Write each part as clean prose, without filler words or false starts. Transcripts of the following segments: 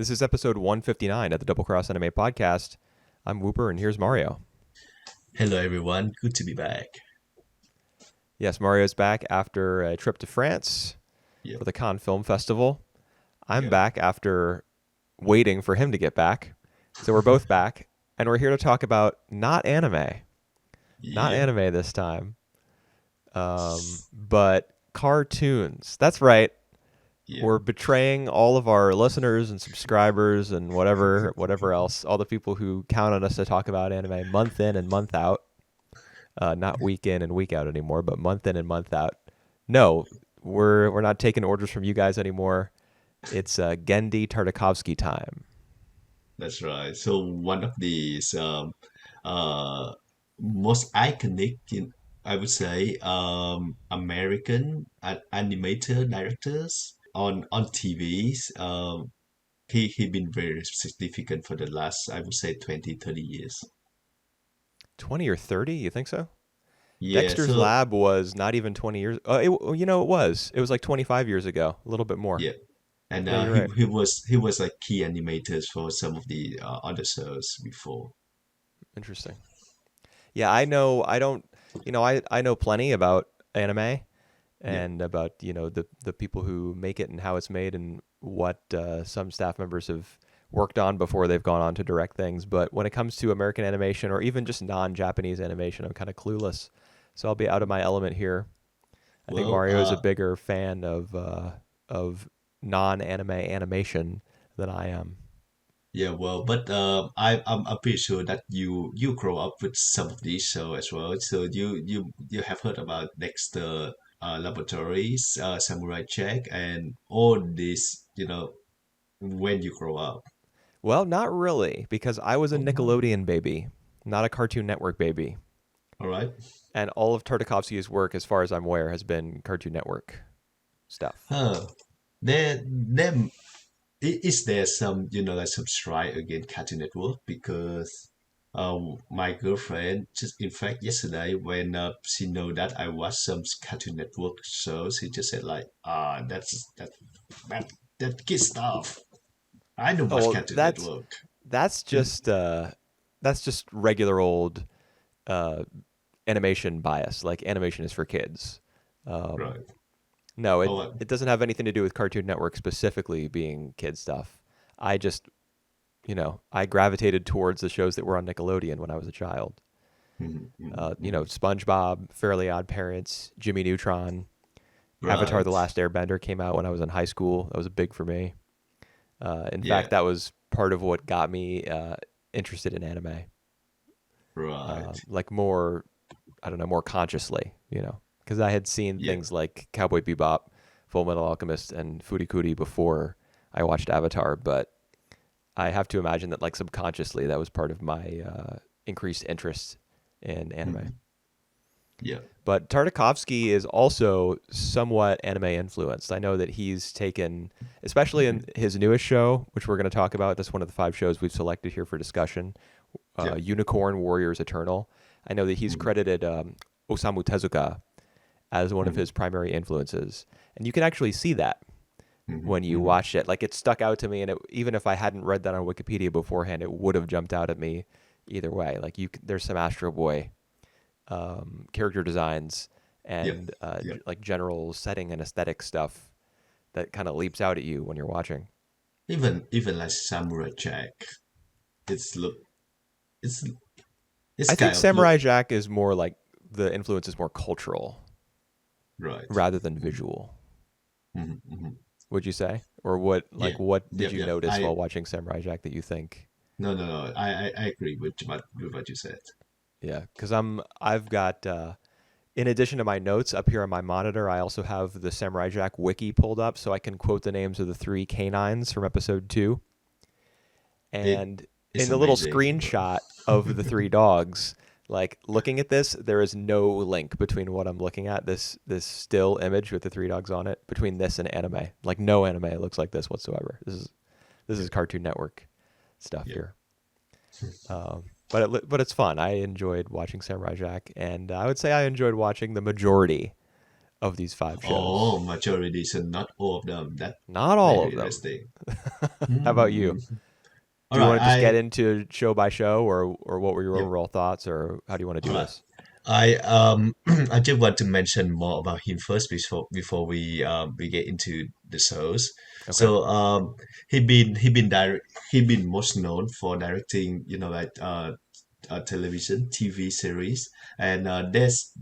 This is episode 159 at the Double Cross Anime Podcast. I'm Wooper, and here's Mario. Hello, everyone. Good to be back. Yes, Mario's back after a trip to France for the Cannes Film Festival. I'm back after waiting for him to get back. So we're both back, and we're here to talk about not anime. Not anime this time, but cartoons. That's right. We're betraying all of our listeners and subscribers and whatever else, all the people who count on us to talk about anime month in and month out. Not week in and week out anymore, but month in and month out. No, we're not taking orders from you guys anymore. It's Genndy Tartakovsky time. That's right. So one of these most iconic, I would say, American animator directors on TVs. He been very significant for the last, I would say, 20-30 years. 20 or 30? You think so? Yeah. Dexter's So Lab was not even 20 years. It was. It was like 25 years ago, a little bit more. yeah, and Yeah, you're right. he was like key animators for some of the other shows before. Interesting. Yeah, I know. I know plenty about anime Yeah. and about the people who make it and how it's made and what some staff members have worked on before they've gone on to direct things. But when it comes to American animation or even just non-Japanese animation, I'm kind of clueless. So I'll be out of my element here. I think Well, Mario is a bigger fan of non-anime animation than I am. yeah, well, but I'm pretty sure that you grow up with some of these shows as well. So you have heard about Dexter, Laboratories, Samurai Jack, and all this, when you grow up. Well, not really, because I was a Oh, no. Nickelodeon baby, not a Cartoon Network baby. All right. And all of Tartakovsky's work, as far as I'm aware, has been Cartoon Network stuff. Huh. There, is there some, like some strike against Cartoon Network? Because my girlfriend, just in fact, yesterday, when she know that I watched some Cartoon Network shows, she just said like, that that kid stuff. I don't Oh, watch well, Cartoon Network. that's just regular old uh, animation bias. Like animation is for kids. Um, Right. no, it Oh, it doesn't have anything to do with Cartoon Network specifically being kid stuff. I just I gravitated towards the shows that were on Nickelodeon when I was a child. mhm, mhm, mhm. SpongeBob, Fairly Odd Parents, Jimmy Neutron, Avatar: The Right. Last Airbender came out when I was in high school. That was big for me. In Yeah. fact, that was part of what got me interested in anime, Right. like more, I don't know, more consciously, because I had seen Yeah. things like Cowboy Bebop, Full Metal Alchemist, and Furikuri before I watched Avatar, but I have to imagine that, like, subconsciously, that was part of my increased interest in anime. Mhm. Yeah. But Tartakovsky is also somewhat anime influenced. I know that he's taken, especially in Mhm. his newest show, which we're going to talk about. That's one of the 5 shows we've selected here for discussion. Yeah. Unicorn Warriors Eternal. I know that he's Mhm. credited Osamu Tezuka as one of Mhm. his primary influences, and you can actually see that Mhm. when you Mhm. watch it. Like, it stuck out to me, and even if I hadn't read that on Wikipedia beforehand, it would have jumped out at me either way. Like, there's some Astro Boy character designs Yeah. and Yeah. like general setting and aesthetic stuff that kind of leaps out at you when you're watching. Even like Samurai Jack, it's look it's it's I think kind of look Samurai Jack is more like the influence is more cultural right. rather than visual. Hmm. Hmm. Would you say? Or what did Yep, you yep. notice while watching Samurai Jack that you think? No, no, no. I agree with what you said. Yeah, because I've got in addition to my notes up here on my monitor, I also have the Samurai Jack wiki pulled up so I can quote the names of the 3 canines from episode 2. It And in it's the little amazing, bro. screenshot of the 3 dogs, like looking at this, there is no link between what I'm looking at, this still image with the 3 dogs on it, between this and anime. Like, no anime looks like this whatsoever. This is Yeah, Cartoon Network stuff yeah. here. But it's fun. I enjoyed watching Samurai Jack, and I would say I enjoyed watching the majority of these 5 Oh, shows. majority, so not all of them. That Not all very of them. interesting. How about you? All Do you right, want to just get into show by show, or what were your yep. overall thoughts, or how do you want to All do right. this? I just want to mention more about him first before we get into the shows. Okay. So he been most known for directing, like television TV series, and there's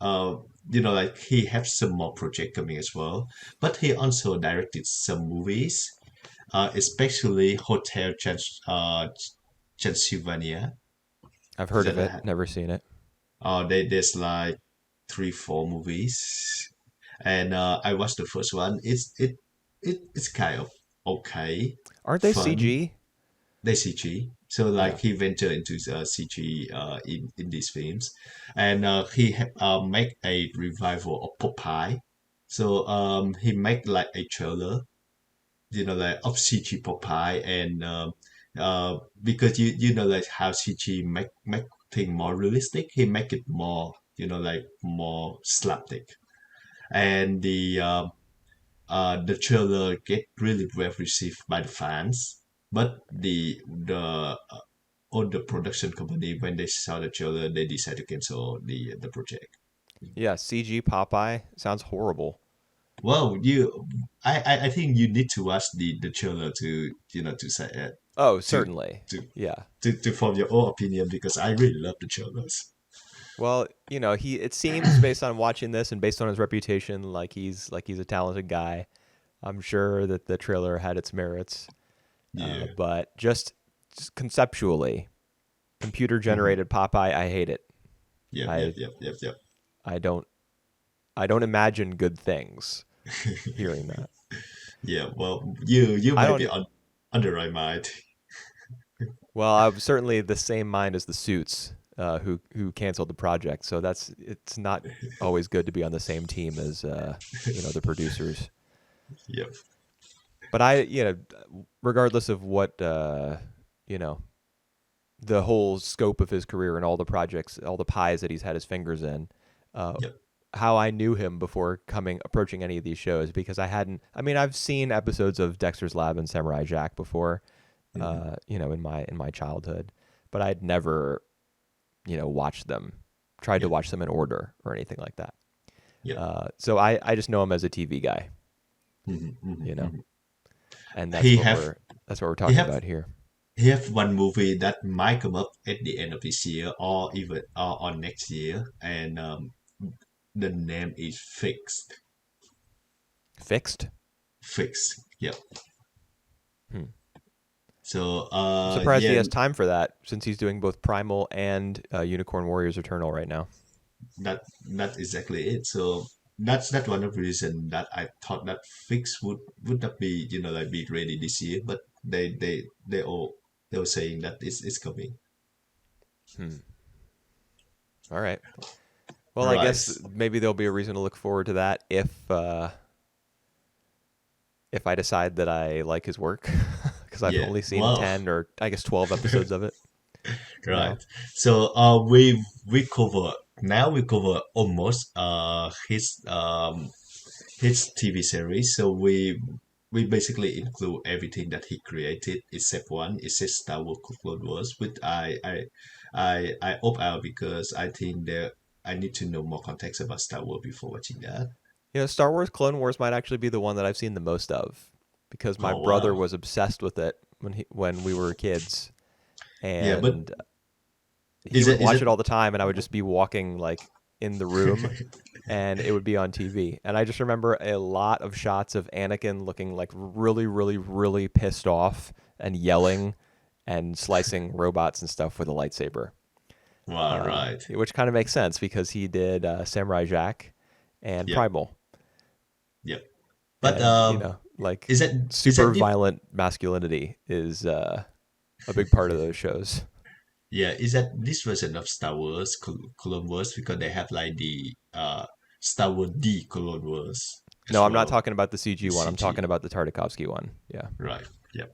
uh like he has some more project coming as well. But he also directed some movies, especially Transylvania. I've Is heard of that it, a, never seen it. there's like three, four movies, and I watched the first one. It's kind of okay, Aren't they fun. CG? They CG, so like Yeah. he ventured into CG in these films, and make a revival of Popeye. So he make like a trailer, like of CG Popeye, and because you know like how CG make thing more realistic, he make it more, like more slapstick, and the trailer get really well received by the fans, but the all the production company, when they saw the trailer, they decided to cancel the project. Yeah, CG Popeye sounds horrible. Well, I think you need to watch the trailer to, to say it, Oh, to certainly. to Yeah. to form your own opinion, because I really love the trailers. Well, it seems based on watching this and based on his reputation like he's a talented guy. I'm sure that the trailer had its merits. Yeah. But just conceptually, computer Hmm. generated Popeye, I hate it. Yep. Yep. I Yep. Yep. Yep. I don't I don't imagine good things hearing that. Yeah. Well, you I might be don't on the right mind. Well, I'm certainly the same mind as the Suits, who canceled the project. So it's not always good to be on the same team as the producers. Yep. But regardless of what you know, the whole scope of his career and all the projects, all the pies that he's had his fingers in, uh, Yep. how I knew him before approaching any of these shows because I hadn't. I mean, I've seen episodes of Dexter's Lab and Samurai Jack before, Hmm. in my childhood, but I'd never watched them, tried to Yep. watch them in order or anything like that. Yep. So I just know him as a TV guy, Hmm. you know, Hmm. and He have that's what we're he talking have about here. he have one movie that might come up at the end of this year, or even on next year, and the name is Fixed. Fixed. Fixed. Yep. Hmm. So I'm surprised he yeah, has time for that since he's doing both Primal and Unicorn Warriors Eternal right now. that's exactly it. So that's one of the reason that I thought that Fix would not be, like be ready this year, but they were saying that it's coming. Hmm. All right. Well, I Right. guess maybe there'll be a reason to look forward to that if I decide that I like his work because I've Yeah. only seen Well, 10 or I guess 12 episodes of it right. now. So we cover almost his TV series. So we basically include everything that he created except one. It says Star Wars Clone Wars, which I opt out because I think that I need to know more context about Star Wars before watching that. Star Wars Clone Wars might actually be the one that I've seen the most of because my Oh brother wow. was obsessed with it when we were kids Yeah, but and he is would it watch it all the time and I would just be walking like in the room and it would be on TV. And I just remember a lot of shots of Anakin looking like really, really, really pissed off and yelling and slicing robots and stuff with a lightsaber, wow, right. which kind of makes sense because he did Samurai Jack and Yep, Primal. yep. But And, like is that is super that this violent masculinity is a big part of those shows. yeah, is that this version of Star Wars Clone Wars, because they have like the Star Wars D Clone Wars as No, I'm not well, talking about the CG the one. I'm talking CG. about the Tartakovsky one. Yeah. Right. Yep.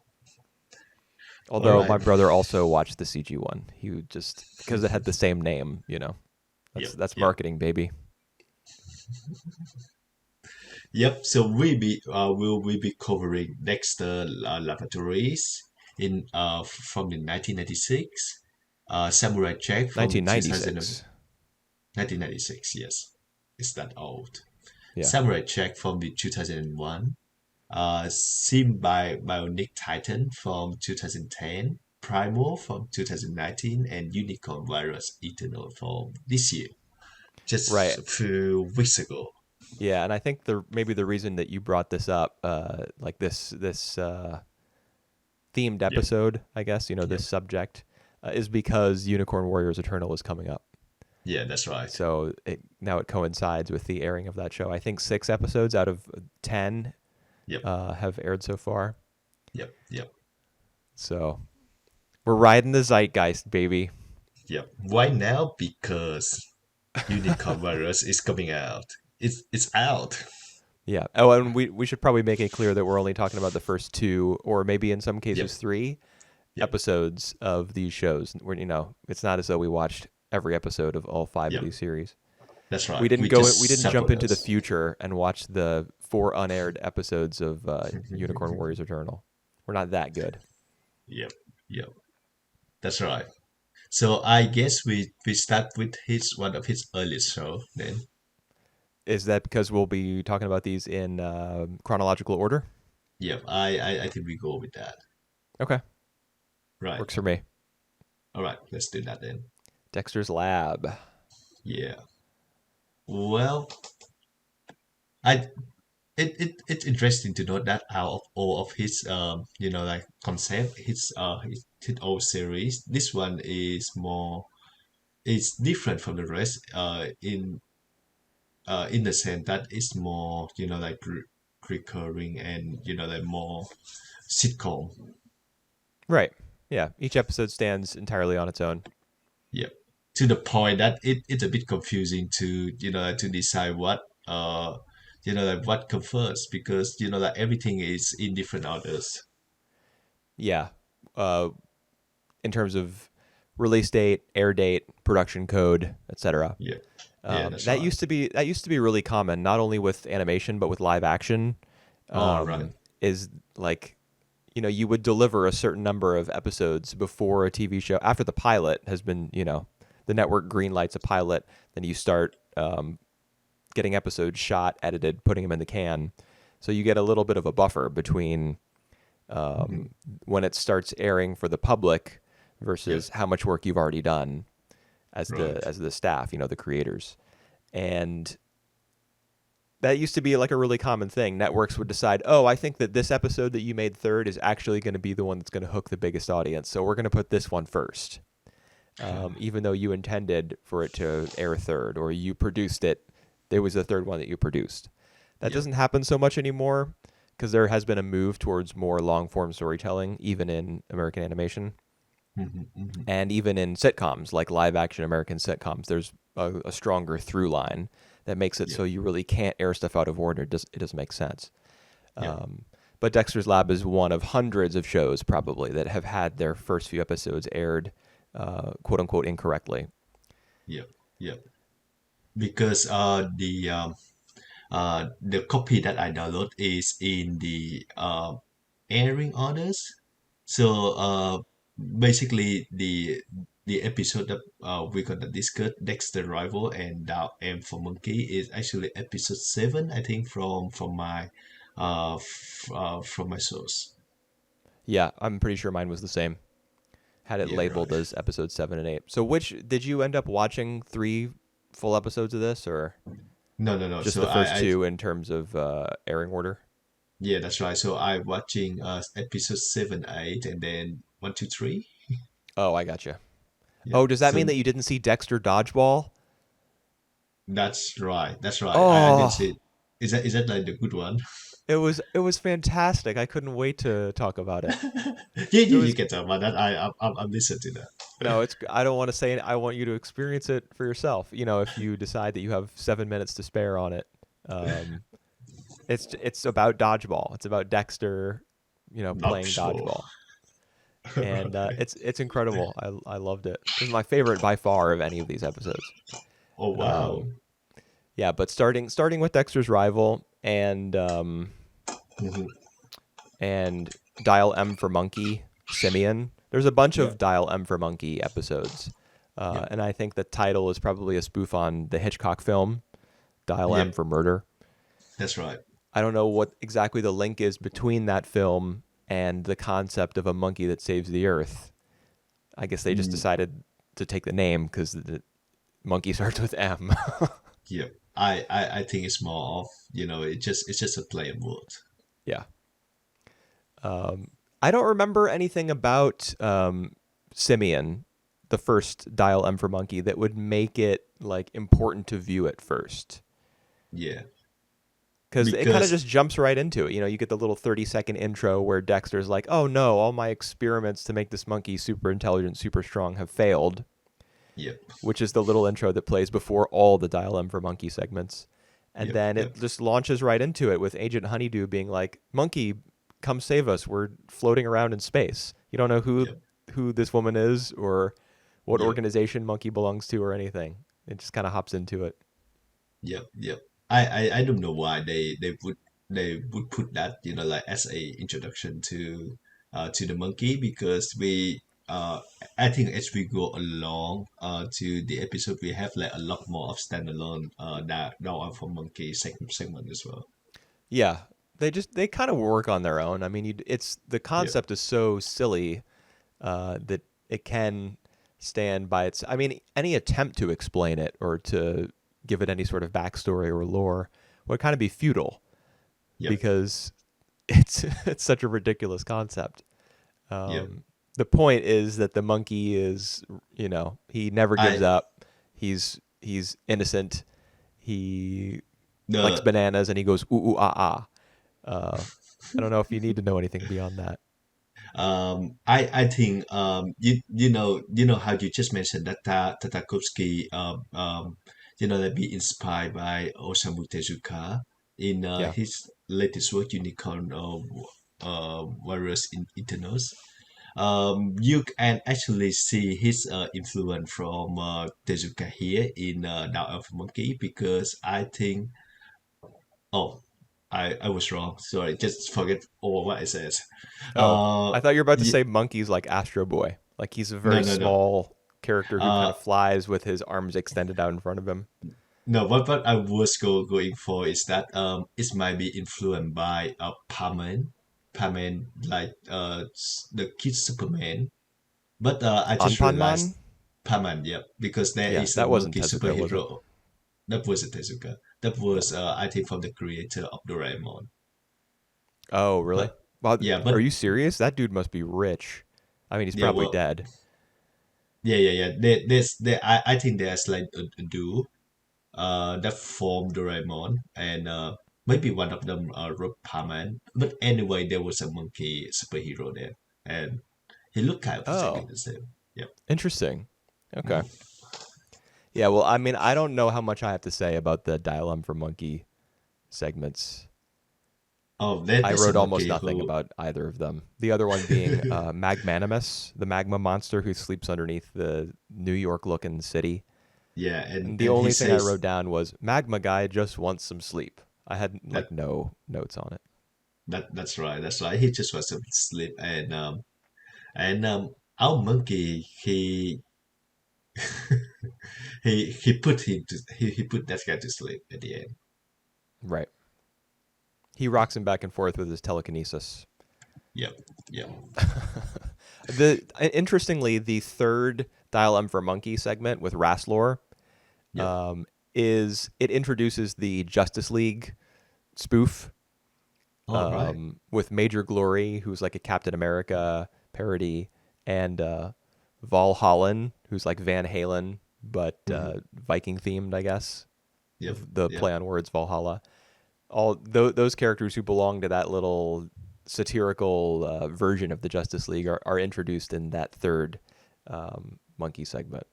All Although my right. brother also watched the CG one. He would just because it had the same name. Yep. That's Yep. marketing, baby. Yep. So we be covering Dexter Laboratories in from the 1996, Samurai Jack from 2000, 1996. 1996. Yes, it's that old. Yeah. Samurai Jack from the 2001, Sym-Bionic Titan from 2010, Primal from 2019, and Unicorn Virus Eternal from this year, just Right. a few weeks ago. Yeah, and I think maybe the reason that you brought this up, like this themed Yep, episode, I guess, yep, this subject, is because Unicorn Warriors Eternal is coming up. yeah, that's right. So now it coincides with the airing of that show. I think 6 episodes out of 10 Yep, have aired so far. yep, yep, So we're riding the zeitgeist, baby. yep. Why now? Because Unicorn Virus is coming out. It's out. Yeah. Oh, and we should probably make it clear that we're only talking about the first two, or maybe in some Yep, cases three yep, episodes of these shows. Where it's not as though we watched every episode of all five of yep. these series. That's We right. didn't We go. just We didn't jump sample into the those. future and watch the 4 unaired episodes of Unicorn Warriors Eternal. We're not that good. Yep, yep. That's right. So I guess we start with his one of his earliest show then. Is that because we'll be talking about these in chronological order? Yep, I think we go with that. Okay, Right. works for me. All right, let's do that then. Dexter's Lab. Yeah. Well, I it's interesting to note that out of all of his like concept, his old series, this one is more it's different from the rest in the sense that it's more like recurring and like more sitcom. Right. Yeah. Each episode stands entirely on its own. Yep. To the point that it's a bit confusing to to decide what like what comes first because like everything is in different orders. Yeah. Uh, in terms of release date, air date, production code, etc. Yeah. Yeah, that's That right. used to be really common, not only with animation but with live action. All right. Is like, you would deliver a certain number of episodes before a TV show. After the pilot has been, the network green lights a pilot, then you start getting episodes shot, edited, putting them in the can. So you get a little bit of a buffer between Hmm. when it starts airing for the public Yep. versus how much work you've already done Right. as the staff, the creators. And that used to be like a really common thing. Networks would decide, oh, I think that this episode that you made third is actually going to be the one that's going to hook the biggest audience. So we're going to put this one first, even though you intended for it to air third or you produced it. There was a third one that you produced. That Yep. doesn't happen so much anymore because there has been a move towards more long form storytelling, even in American animation. Hmm. Hmm. And even in sitcoms, like live action American sitcoms, there's a stronger through line that makes it so Yep. you really can't air stuff out of order. It doesn't make sense. Yep. Um, but Dexter's Lab is one of hundreds of shows probably that have had their first few episodes aired, quote unquote, incorrectly. Yep. Yep. Because the copy that I download is in the airing orders. So basically the episode that we're gonna discuss, Dexter Rival and Dow M for Monkey, is actually episode 7, I think, from my source. Yeah, I'm pretty sure mine was the same. Had it Yeah, right. labeled as episode 7 and 8. So which did you end up watching 3 full episodes of this, or No, no, no. just So the first I two in terms of airing order? yeah, that's right. So I watching episode 7, 8, and then 1, 2, 3. Oh, I gotcha. Yeah. Oh, does that mean So that you didn't see Dexter Dodgeball? that's right. That's right. I didn't see Oh, it. Is that like the good one? it was fantastic. I couldn't wait to talk about it. Yeah, It you was can talk about that. I'm listening to that. no, it's I don't want to say it. I want you to experience it for yourself. If you decide that you have 7 minutes to spare on it, um, it's about dodgeball. It's about Dexter, Not playing sure. dodgeball, and Right. it's incredible. I loved it. It was my favorite by far of any of these episodes. Oh wow. Um, Yeah, but starting with Dexter's Rival Hmm. and Dial M for Monkey, Simeon. There's a bunch Yeah, of Dial M for Monkey episodes. yeah, And I think the title is probably a spoof on the Hitchcock film, Dial yeah. M for Murder. That's right. I don't know what exactly the link is between that film and the concept of a monkey that saves the earth. I guess they just Mm, decided to take the name because the monkey starts with M. yeah. I think it's more of, it's just a play of words. Yeah. I don't remember anything about Simeon, the first Dial M for Monkey, that would make it like important to view it first. Yeah, Because it kind of because just jumps right into it. You get the little 30-second intro where Dexter's like, oh no, all my experiments to make this monkey super intelligent, super strong have failed, yep, which is the little intro that plays before all the Dial M for Monkey segments. And yep, then yep, it just launches right into it with Agent Honeydew being like, Monkey, come save us. We're floating around in space. You don't know yep, who this woman is or what yep, organization Monkey belongs to or anything. It just kind of hops into it. yep, yep. I don't know why they would put that, like as a introduction to the monkey, because we I think as we go along to the episode, we have like a lot more of standalone that now are for monkey segment as well. Yeah, they kind of work on their own. I mean, it's the Yep, concept is so silly that it can stand by its. I mean, any attempt to explain it or to give it any sort of backstory or lore would kind of be futile yep, because it's it's such a ridiculous concept. yep. Um, the point is that the monkey is, he never gives I up. He's innocent. He likes the bananas and he goes ooh ooh ah ah. I don't know if you need to know anything beyond that. I think you know how you just mentioned that Tartakovsky that be inspired by Osamu Tezuka in Yeah. his latest work, Unicorn Warriors in Eternals. You can actually see his influence from Tezuka here in Now Elf Monkey, because I think, oh, I was wrong. Sorry, just forget all what I said. Oh, Uh, I thought you were about to y- say monkey's like Astro Boy. Like he's a no, very no, no. small character who kind Uh, of flies with his arms extended out in front of him. no. What I was going for is that it might be influenced by Paman, like the kid Superman. But I just Anpanman? realized Paman, yeah, because there Yeah, is a that wasn't monkey Tezuka, was it? superhero. That was a Tezuka. That Yeah. was I think from the creator of Doraemon. Oh, really? But Wow, yeah, are but you serious? That dude must be rich. I mean, he's there probably were dead. yeah, yeah, yeah. I think there's like a duo that formed Doraemon, and maybe one of them wrote Paman. But anyway, there was a monkey superhero there, and he looked kind of exactly Oh, the same. Yep. interesting. Okay. Mhm. Yeah, well, I mean, I don't know how much I have to say about the Dial-M for Monkey segments. Oh, I there's a wrote almost monkey nothing who, about either of them. The other one being Magmanimus, the magma monster who sleeps underneath the New York looking city. yeah, And the and he only thing I says wrote down was Magma Guy just wants some sleep. I had that like no notes on it. that's right. He just wants to sleep, and our monkey he put that guy to sleep at the end. Right. He rocks him back and forth with his telekinesis. Yep, yep, Interestingly, the third Dial M for Monkey segment with Rastlor yep. um, is it introduces the Justice League spoof All right. with Major Glory, who's like a Captain America parody, and Valhallen, who's like Van Halen, but Hmm. Viking themed, I guess. Yep, The yep, play on words, Valhalla. All those characters who belong to that little satirical version of the Justice League are introduced in that third monkey segment.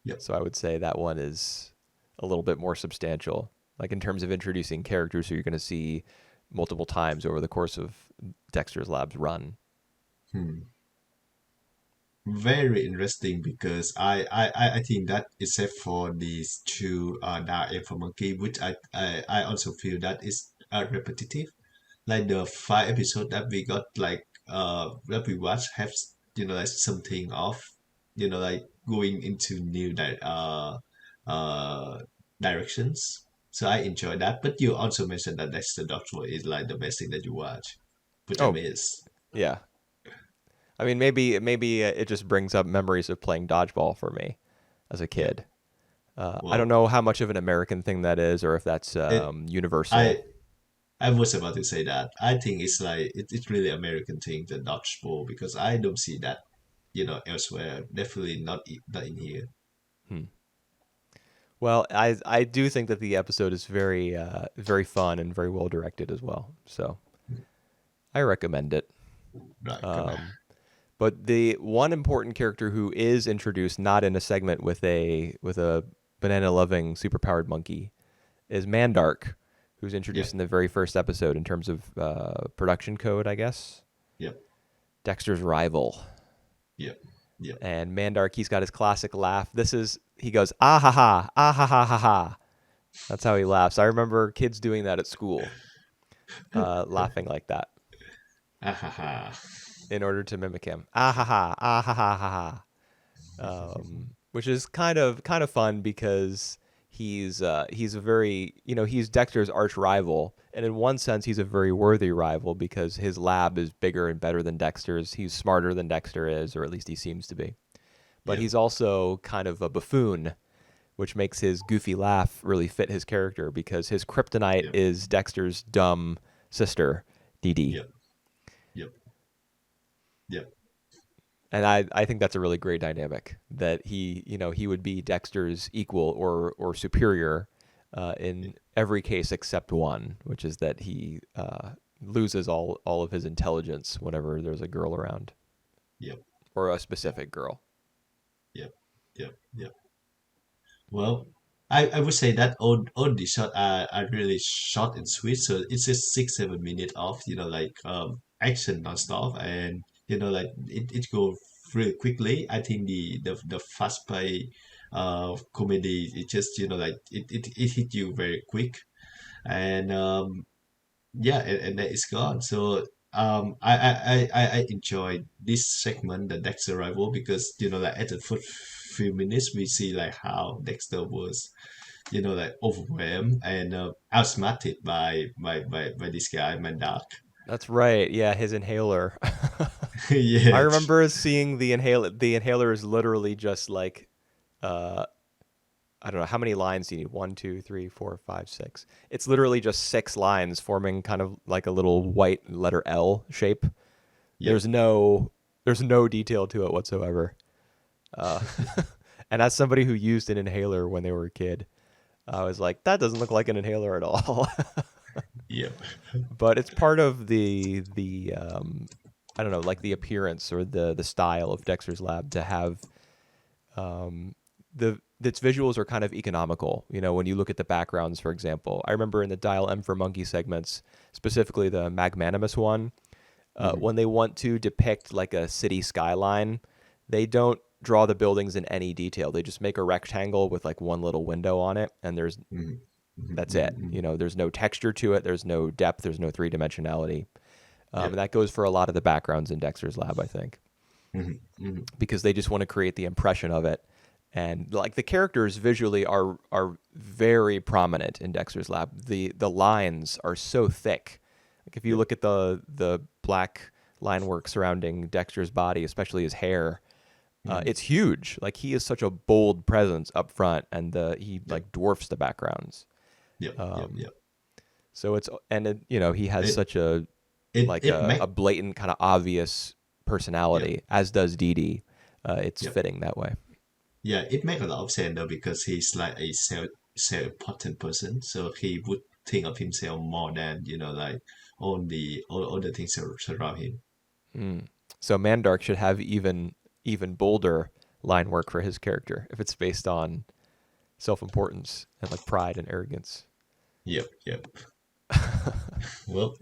yep. So I would say that one is a little bit more substantial, like in terms of introducing characters who you're going to see multiple times over the course of Dexter's Lab's run. Hmm. very interesting because I think that except for these two dark alpha monkey, which I also feel that is repetitive. Like the 5 episode that we got, like that we watched, have like something of like going into new directions. So I enjoy that. But you also mentioned that Dexter Doctor is like the best thing that you watch, which I Oh, miss. yeah. I mean, maybe it just brings up memories of playing dodgeball for me as a Yeah. kid. I don't Well, know how much of an American thing that is, or if that's it universal. I I was about to say that. I think it's like it's really American thing, the dodgeball, because I don't see that, elsewhere. Definitely not in here. Hmm. Well, I do think that the episode is very fun and very well directed as well. So I recommend it. Right, come on. Um, but the one important character who is introduced, not in a segment with a banana loving superpowered monkey, is Mandark, who's introduced Yep, in the very first episode in terms of production code, I guess. yep, Dexter's rival. yep, yep. And Mandark, he's got his classic laugh. He goes, ah ha ha, ah ha ha ha ha. That's how he laughs. I remember kids doing that at school, laughing like that Ah ha ha. in order to mimic him. Ah ha ha, ah ha ha ha ha. Which is kind of fun because he's a very he's Dexter's arch rival, and in one sense he's a very worthy rival because his lab is bigger and better than Dexter's. He's smarter than Dexter is, or at least he seems to be. But Yep, he's also kind of a buffoon, which makes his goofy laugh really fit his character because his kryptonite yep, is Dexter's dumb sister, Dee Dee. yep, yep, yep, And I think that's a really great dynamic that he would be Dexter's equal or superior in every case except one, which is that he loses all of his intelligence whenever there's a girl around yep, or a specific girl. yep, yep, yep. Well, I would say that all the shot are really short and sweet. So it's just 6 7 minutes of like action nonstop, and like it goes really quickly. I think the fast play comedy, it just like it hit you very quick, and yeah, and then it's gone. So I enjoyed this segment, the Dexter rival, because like at the first few minutes we see like how Dexter was like overwhelmed and outsmarted by this guy Mandark. That's right. Yeah, his inhaler. I Yeah, remember seeing the inhaler. The inhaler is literally just like uh, I don't know how many lines do you need. One, two, three, four, five, six. It's literally just 6 lines forming kind of like a little white letter L shape. yep, There's no there's no detail to it whatsoever. Uh, and as somebody who used an inhaler when they were a kid, I was like, that doesn't look like an inhaler at all. yep, But it's part of the I don't know, like the appearance or the style of Dexter's Lab to have the its visuals are kind of economical. When you look at the backgrounds, for example, I remember in the Dial M for Monkey segments, specifically the Magnanimous one, mhm, when they want to depict like a city skyline, they don't draw the buildings in any detail. They just make a rectangle with like one little window on it, and mhm, mhm, that's mhm, it. mhm. There's no texture to it. There's no depth. There's no three dimensionality. And Yep, that goes for a lot of the backgrounds in Dexter's Lab, I think, mhm, mhm. because they just want to create the impression of it. And like the characters visually are very prominent in Dexter's Lab. The lines are so thick. Like if you Yep, look at the black line work surrounding Dexter's body, especially his hair, mhm. it's huge. Like he is such a bold presence up front, and he Yep, like dwarfs the backgrounds. yep, yep, Um, yep. so he has It such a it like it a make blatant kind of obvious Yep, personality, as does Dee Dee. It's yep. fitting that way. Yeah, it makes a lot of sense though because he's like a self-important person, so he would think of himself more than like all the things surround him. Mm. So Mandark should have even bolder line work for his character if it's based on self-importance and like pride and arrogance. Yep, yep. Well,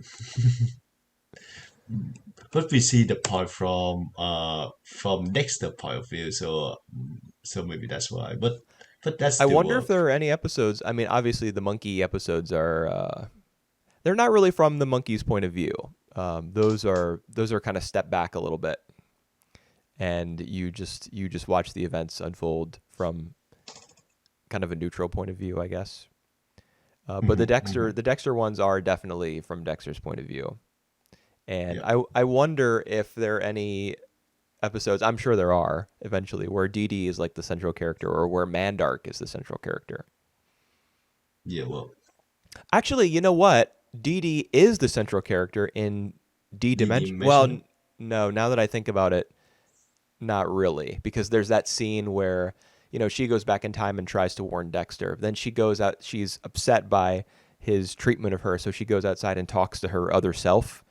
but we see the point from Dexter point of view, so maybe that's why. But that I still wonder if work. there are any episodes. I mean, obviously the monkey episodes are they're not really from the monkey's point of view. Those are kind of step back a little bit, and you just watch the events unfold from kind of a neutral point of view, I guess. But the Hmm. Dexter Hmm. the Dexter ones are definitely from Dexter's point of view, and Yeah. I wonder if there are any episodes. I'm sure there are eventually where Dee Dee is like the central character, or where Mandark is the central character. Yeah. Well, Actually, you know what? Dee Dee is the central character in D the Dimension. Well, dimension. no. Now that I think about it, not really, because there's that scene where she goes back in time and tries to warn Dexter. Then she goes out. She's upset by his treatment of her, so she goes outside and talks to her other self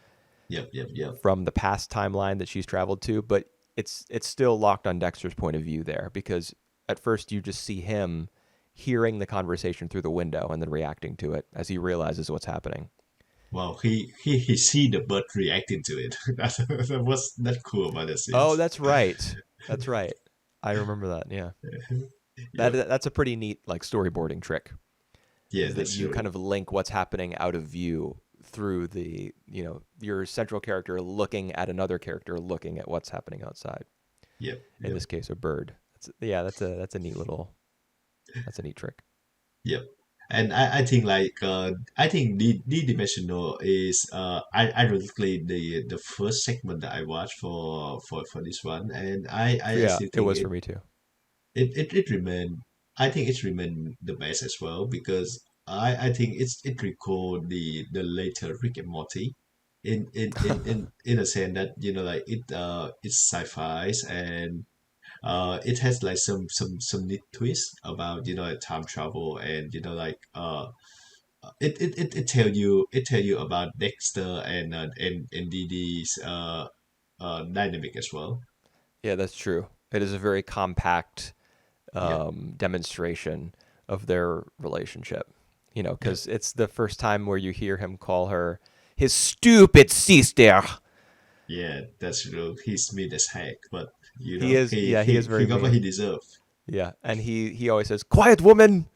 Yep. Yep. Yep. from the past timeline that she's traveled to. But it's still locked on Dexter's point of view there, because at first you just see him hearing the conversation through the window and then reacting to it as he realizes what's happening. Wow. He see the bird reacting to it. That was that cool about the Oh, scenes. that's right. That's right. I remember that. Yeah. Yep. That's a pretty neat like storyboarding trick, Yeah, is that that's you true. kind of link what's happening out of view through your central character looking at another character looking at what's happening outside. Yep. In Yep. this case, a bird. Yeah, that's a neat trick. Yep. And I think I think the dimensional is ironically the first segment that I watched for this one, and I Yeah, still it think was for me too. it remain. I think it's remain the best as well because I think it recalled the later Rick and Morty in a sense that like it's sci-fi and it has like some neat twist about time travel and it tell you about Dexter and Dee Dee's dynamic as well. Yeah, that's true. It is a very compact Yep. demonstration of their relationship. Yep. Because it's the first time where you hear him call her his stupid sister. Yeah, that's true. He's mean as heck, but He is, yeah, he is he very got what he mean. deserved. Yeah, and he always says, "Quiet woman,"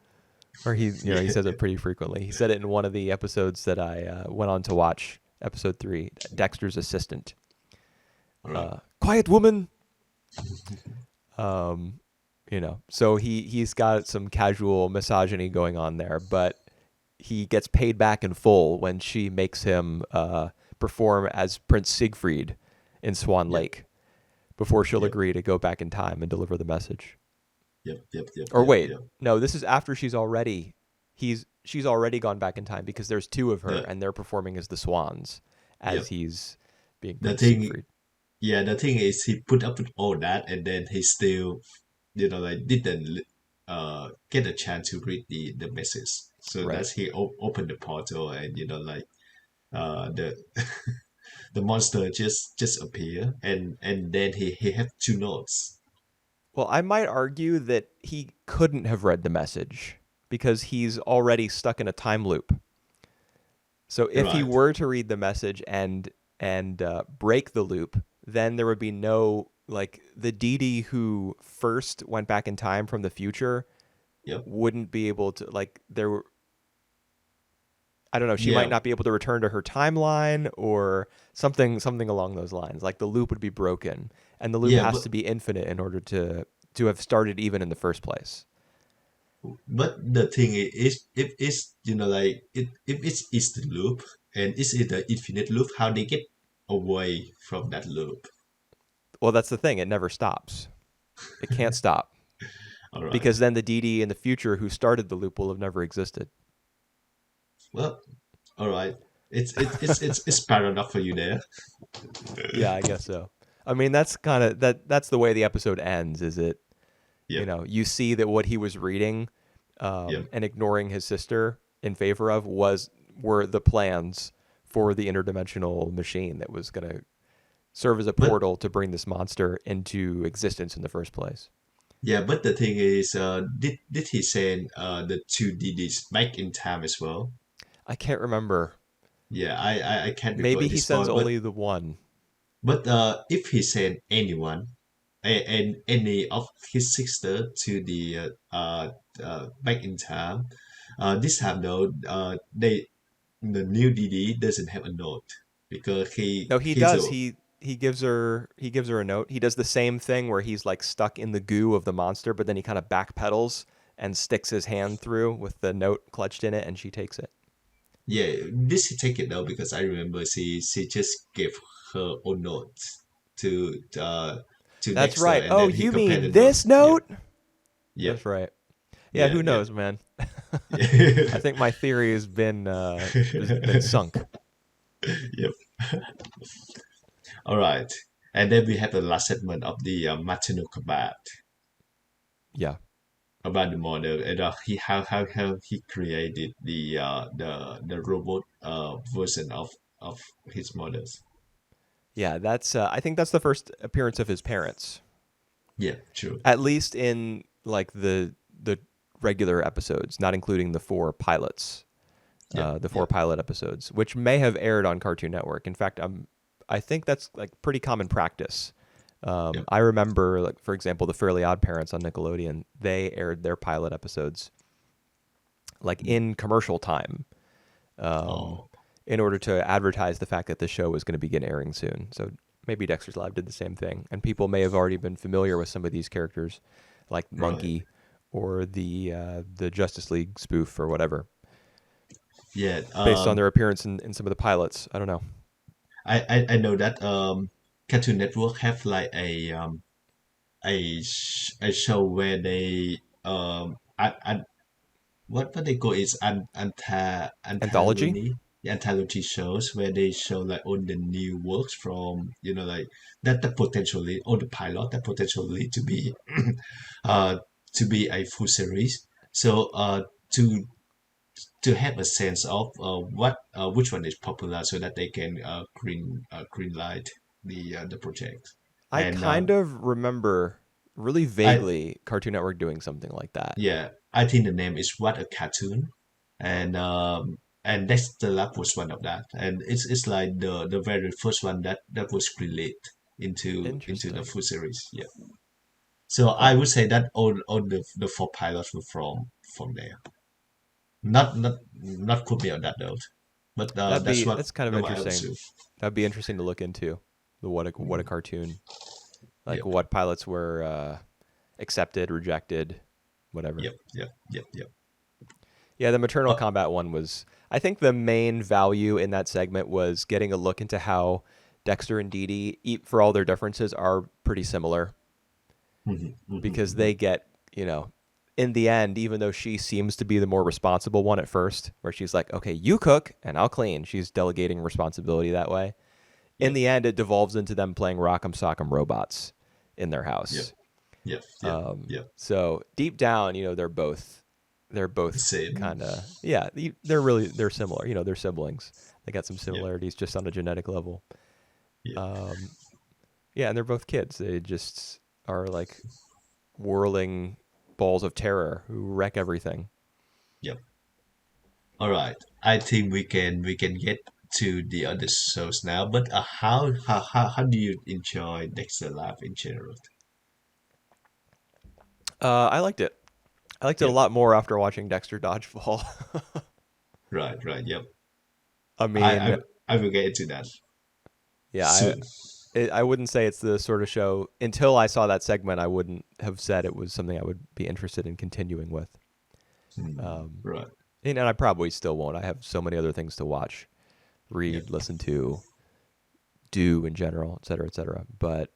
or he Yeah. says it pretty frequently. He said it in one of the episodes that I went on to watch, episode 3, Dexter's assistant. All right. Quiet woman. Um, so he's got some casual misogyny going on there, but he gets paid back in full when she makes him perform as Prince Siegfried in Swan Yep. Lake before she'll Yep. agree to go back in time and deliver the message. Yep. Yep. Yep. Or Yep. wait, Yep. no, this is after she's already gone back in time, because there's two of her The and they're performing as the swans as Yep. he's being The Prince thing Siegfried. Yeah, the thing is he put up with all that and then he still like didn't get a chance to read the message. So Right. that's he opened the portal and the the monster just appear and then he have two notes. Well, I might argue that he couldn't have read the message because he's already stuck in a time loop. So if he Right. were to read the message and break the loop, then there would be no, like, the Dee Dee who first went back in time from the future Yep. wouldn't be able to, like, I don't know, she might Yeah. not be able to return to her timeline, or something along those lines. Like, the loop would be broken, and the loop Yeah, has to be infinite in order to have started even in the first place. but the thing is if it's like it if it's the loop and it's in the infinite loop, how they get away from that loop? Well, that's the thing. It never stops. It can't stop, All right. because then the Dee Dee in the future who started the loop will have never existed. Well, all right. It's paradox for you there. Yeah, I guess so. I mean, that's kind of that's the way the episode ends, is it? Yep. You see that what he was reading Yep. and ignoring his sister in favor of were the plans for the interdimensional machine that was going to serve as a But portal to bring this monster into existence in the first place. yeah, but the thing is, did he send the two DDs back in time as well? I can't remember. Yeah, I can't recall Maybe at he this sends point, only the one. but if he sent anyone and any of his sister to the back in time, this time though, the new DD doesn't have a note because No, he he's a does. He gives her a note. He does the same thing where he's like stuck in the goo of the monster, but then he kind of backpedals and sticks his hand through with the note clutched in it, and she takes it. yeah. This he take it though because I remember she just gave her own notes to That's Dexter right. and Oh, then he you compared mean the note. this Yeah, note? yeah, That's right. Yeah, yeah, who yeah. knows, man? I Yeah. think my theory has been sunk. Yep. All right. And then we have the last segment of the maternal combat Yeah. about the model and he how he created the robot version of his models. Yeah, that's I think that's the first appearance of his parents. Yeah, true. At least in like the regular episodes, not including the four pilots. Yep, The four yep, pilot episodes, which may have aired on Cartoon Network. In fact, I think that's like pretty common practice. yep. I remember, like for example, the Fairly Odd Parents on Nickelodeon. They aired their pilot episodes like in commercial time, um, Oh, in order to advertise the fact that the show was going to begin airing soon. So maybe Dexter's Lab did the same thing, and people may have already been familiar with some of these characters, like right. Monkey or the Justice League spoof or whatever, Yeah. based on their appearance in some of the pilots. I don't know. I know that Cartoon Network have like a show where they what they call is Anthology? anthology shows where they show like all the new works from like that the potentially or the pilot that potentially to be uh to be a full series. So to have a sense of what which one is popular so that they can green light the project. I And kind of remember really I vaguely Cartoon Network doing something like that. yeah, I think the name is What a Cartoon, and Dexter Lab was one of that, and it's like the very first one that was greenlit into the Interesting. full series. Yeah, so Huh. I would say that all the four pilots were from there. Not quote me on that note, but That's kind of that's what I would interesting. assume. That'd be interesting to look into the what a Mm, cartoon, like yep, what pilots were accepted, rejected, whatever. yep. Yeah, the maternal Uh, combat one was. I think the main value in that segment was getting a look into how Dexter and Dee Dee, for all their differences, are pretty similar because mhm. they get, in the end, even though she seems to be the more responsible one at first, where she's like, okay, you cook and I'll clean. She's delegating responsibility that way. In Yep, the end, it devolves into them playing Rock'em Sock'em Robots in their yep, house. yep. So deep down, they're The both same. kind of, yeah, they're similar. They're siblings. They got some Yep, similarities just on a genetic level. yep, Um, yeah, and they're both kids. They just are like whirling balls of terror who wreck everything. yep. All right. I think we can get to the other shows now. But how do you enjoy Dexter Lab in general? I liked it. I liked it a Yep. lot more after watching Dexter Dodgeball. Right. Yep. I I mean, I, I will get into that yeah, soon. I wouldn't say it's the sort of show until I saw that segment. I wouldn't have said it was something I would be interested in continuing with. Um, Right. and I probably still won't. I have so many other things to watch, Yep. read, listen to, do in general, et cetera, et cetera. But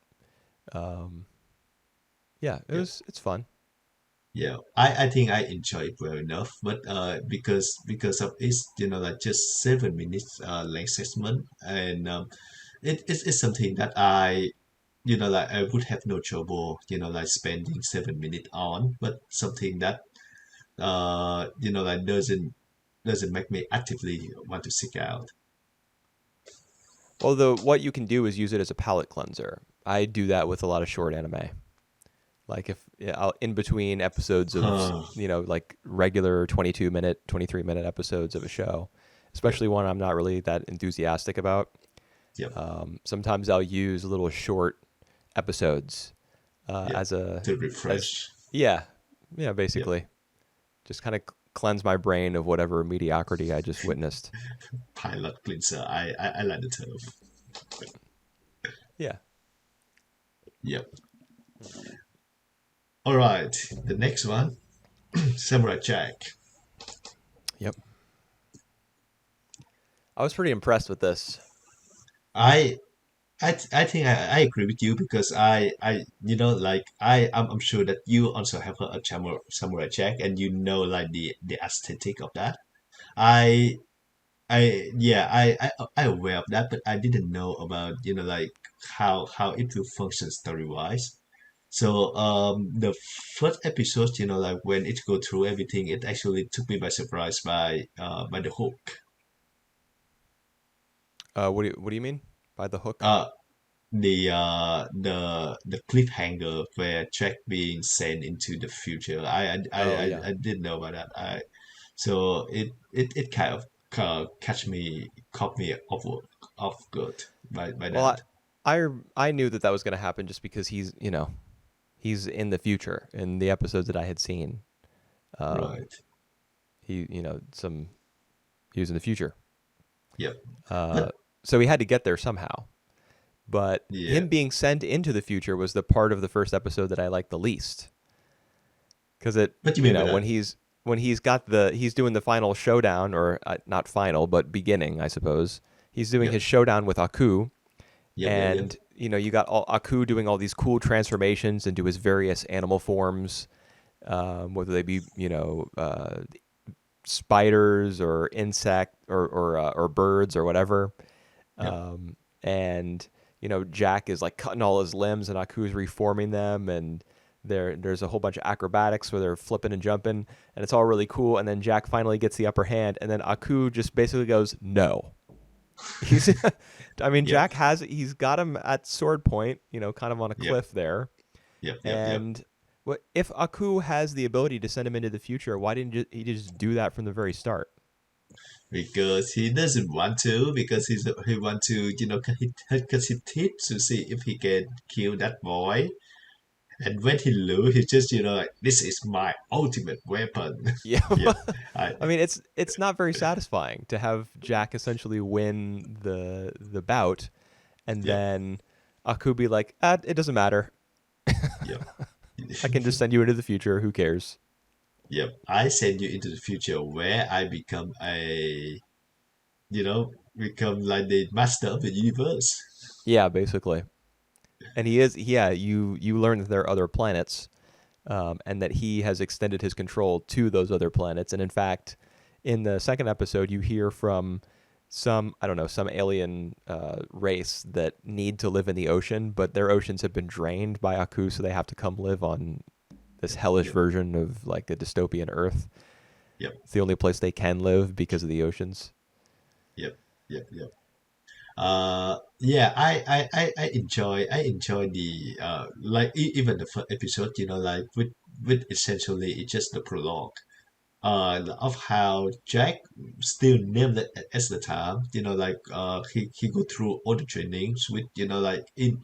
um, yeah, Yep. it's fun. Yeah. I think I enjoy it well enough, but because of its like just 7 minutes length segment and it's something that like I would have no trouble, like spending 7 minutes on, but something that like doesn't make me actively want to seek out. Well, what you can do is use it as a palate cleanser. I do that with a lot of short anime. Like if yeah, in between episodes of Huh. like regular 22-minute, 23-minute episodes of a show, Yep. especially one I'm not really that enthusiastic about. Yep. Sometimes I'll use little short episodes Yep. as a To as refresh. yeah, yeah, Yep. basically just kind of cleanse my brain of whatever mediocrity I just witnessed. Pilot cleanser. I like the term. Yeah. Yep. All right. The next one, Samurai Jack. Yep. I was pretty impressed with this. I I think I agree with you because I'm sure that you also have heard of Samurai Jack and you know like the aesthetic of that. I I aware of that, but I didn't know about like how it will function story wise. So the first episode, like when it go through everything, it actually took me by surprise by the hook. What do you mean by the hook? Uh the cliffhanger where Jack being sent into the future. Oh yeah. I didn't know about that. So it kind of caught me off guard by Well, that. I knew that was going to happen just because he's in the future in the episodes that I had seen. Um, Right. he you know some he was in the future. Yep. Uh, so he had to get there somehow. But Yeah. him being sent into the future was the part of the first episode that I liked the least because it What do you mean by when that? he's doing the final showdown or not final but beginning I suppose he's doing his Yep. showdown with Aku. Yep. Yep. Yep. And you got Aku doing all these cool transformations into his various animal forms, whether they be spiders or insect or birds or whatever. Yep. And Jack is like cutting all his limbs, and Aku's reforming them, and there's a whole bunch of acrobatics where they're flipping and jumping, and it's all really cool. And then Jack finally gets the upper hand, and then Aku just basically goes no. He's, I mean, Yep. he's got him at sword point, kind of on a Yep. cliff there. Yep. Yep. Yep. And what if Aku has the ability to send him into the future? Why didn't he just do that from the very start? Because he doesn't want to. Because he want to cut his teeth to see if he can kill that boy. And when he lose, he just like this is my ultimate weapon. Yeah, Yeah. I I mean, it's not very satisfying to have Jack essentially win the bout, and Yep. then Aku be like, it doesn't matter. Yep. I can just send you into the future. Who cares? Yep. I send you into the future where I become become like the master of the universe. Yeah, basically. And he is. Yeah, you learn that there are other planets, and that he has extended his control to those other planets. And in fact, in the second episode, you hear from some I don't know some alien race that need to live in the ocean, but their oceans have been drained by Aku, so they have to come live on this hellish Yep. version of like a dystopian Earth. Yep. It's the only place they can live because of the oceans. Yep. Yep. Yep. Yeah, I enjoy the like even the first episode, like with essentially it's just the prologue of how Jack still named it as the time, like he go through all the trainings with like in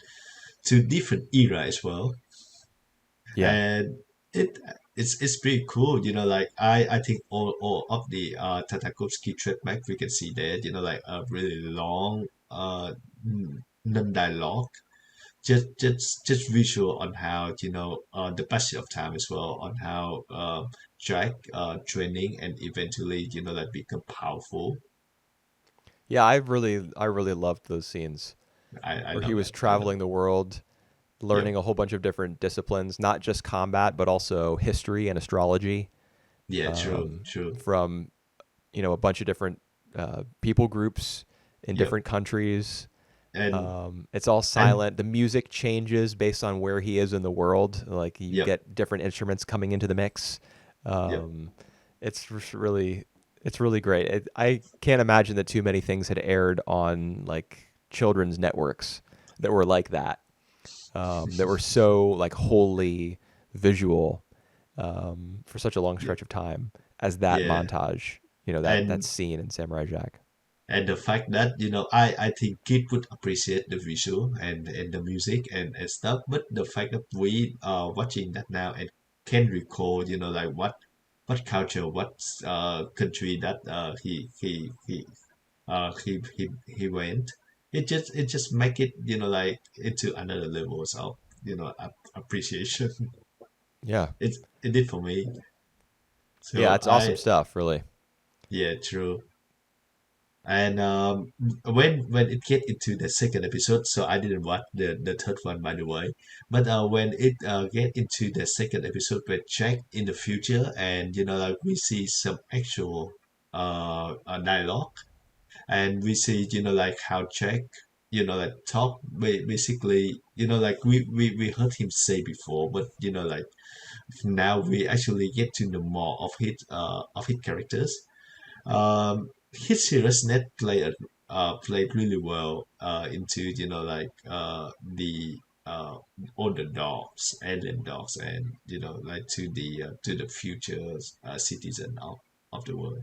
to different era as well. Yeah. And it it's pretty cool, like I think all of the Tartakovsky trademark we can see there, like a really long non dialogue, just visual on how the passage of time as well on how Jack training and eventually like become powerful. Yeah, I really loved those scenes I where he love was it. I love traveling it. the world, Yep. learning a whole bunch of different disciplines, not just combat, but also history and astrology, Yeah, true, um, true. from a bunch of different people groups in Yep. different countries. And It's all and silent. The music changes based on where he is in the world. Like you yep, get different instruments coming into the mix. yep. Um, it's really great. I can't imagine that too many things had aired on like children's networks that were like that. That were so like wholly visual for such a long Yeah, stretch of time as that yeah. montage. that and scene in Samurai Jack. and the fact that I think kid would appreciate the visual and the music and stuff, but the fact that we are watching that now and can recall like what culture, what country that he went, it just make it like into another levels of appreciation. Yeah. It did for me. Yeah, So it's awesome I stuff, really. Yeah, true. And when it get into the second episode, so I didn't watch the third one by the way, but when it get into the second episode with Jack in the future, and like we see some actual dialogue, and we see like how Jack like talk basically like we heard him say before, but like now we actually get to know more of his characters. His seriousness played really well into like the all the dogs, alien dogs, and like to the future citizen of the world.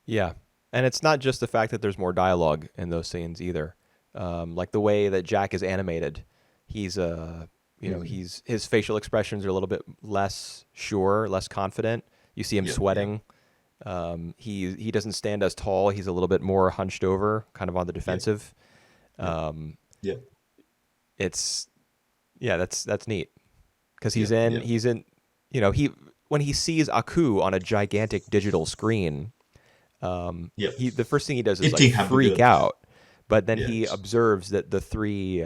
Yeah. And it's not just the fact that there's more dialogue in those scenes either. Like the way that Jack is animated, he's Mm. he's his facial expressions are a little bit less sure, less confident. You see him Yep, yep, sweating. He doesn't stand as tall. He's a little bit more hunched over, kind of on the yep, defensive. yep, Um, yep, it's yeah, that's neat because yep, yep, he's in he when he sees Aku on a gigantic digital screen, yep. he the first thing he does is like Eating hamburger. freak out, but then he Yes. observes that the three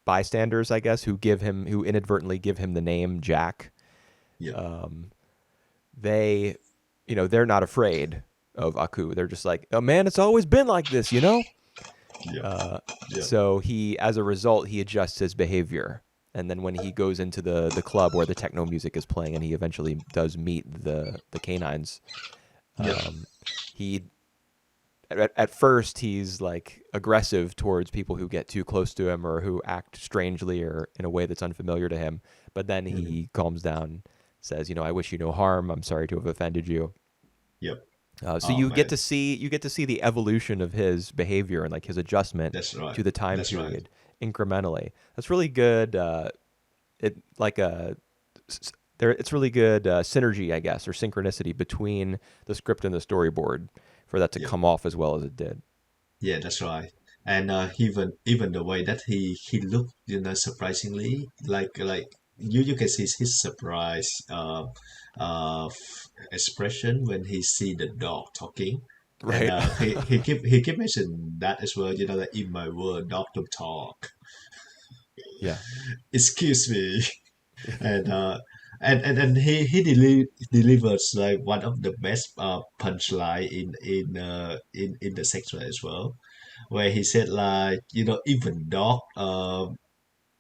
bystanders, I guess, who inadvertently give him the name Jack, Yep, um, they they're not afraid of Aku. They're just like, oh man, it's always been like this. yep, Uh, yep. so as a result, he adjusts his behavior. And then when he goes into the club where the techno music is playing, and he eventually does meet the canines, Yep. um, he at first he's like aggressive towards people who get too close to him or who act strangely or in a way that's unfamiliar to him. But then Mhm. he calms down, says, I wish you no harm. I'm sorry to have offended you. Yep. So Oh man, you get to see the evolution of his behavior and like his adjustment that's right. to the time That's right. period incrementally. That's really good. It like a there. It's really good synergy, I guess, or synchronicity between the script and the storyboard for that to Yep. come off as well as it did. Yeah, that's right. And even the way that he looked, surprisingly like you can see his surprise expression when he see the dog talking, and Right. he keep mentioning that as well. That in my world, dog don't talk. Yeah. Excuse me. And and delivers like one of the best punchline in the section as well, where he said like even dog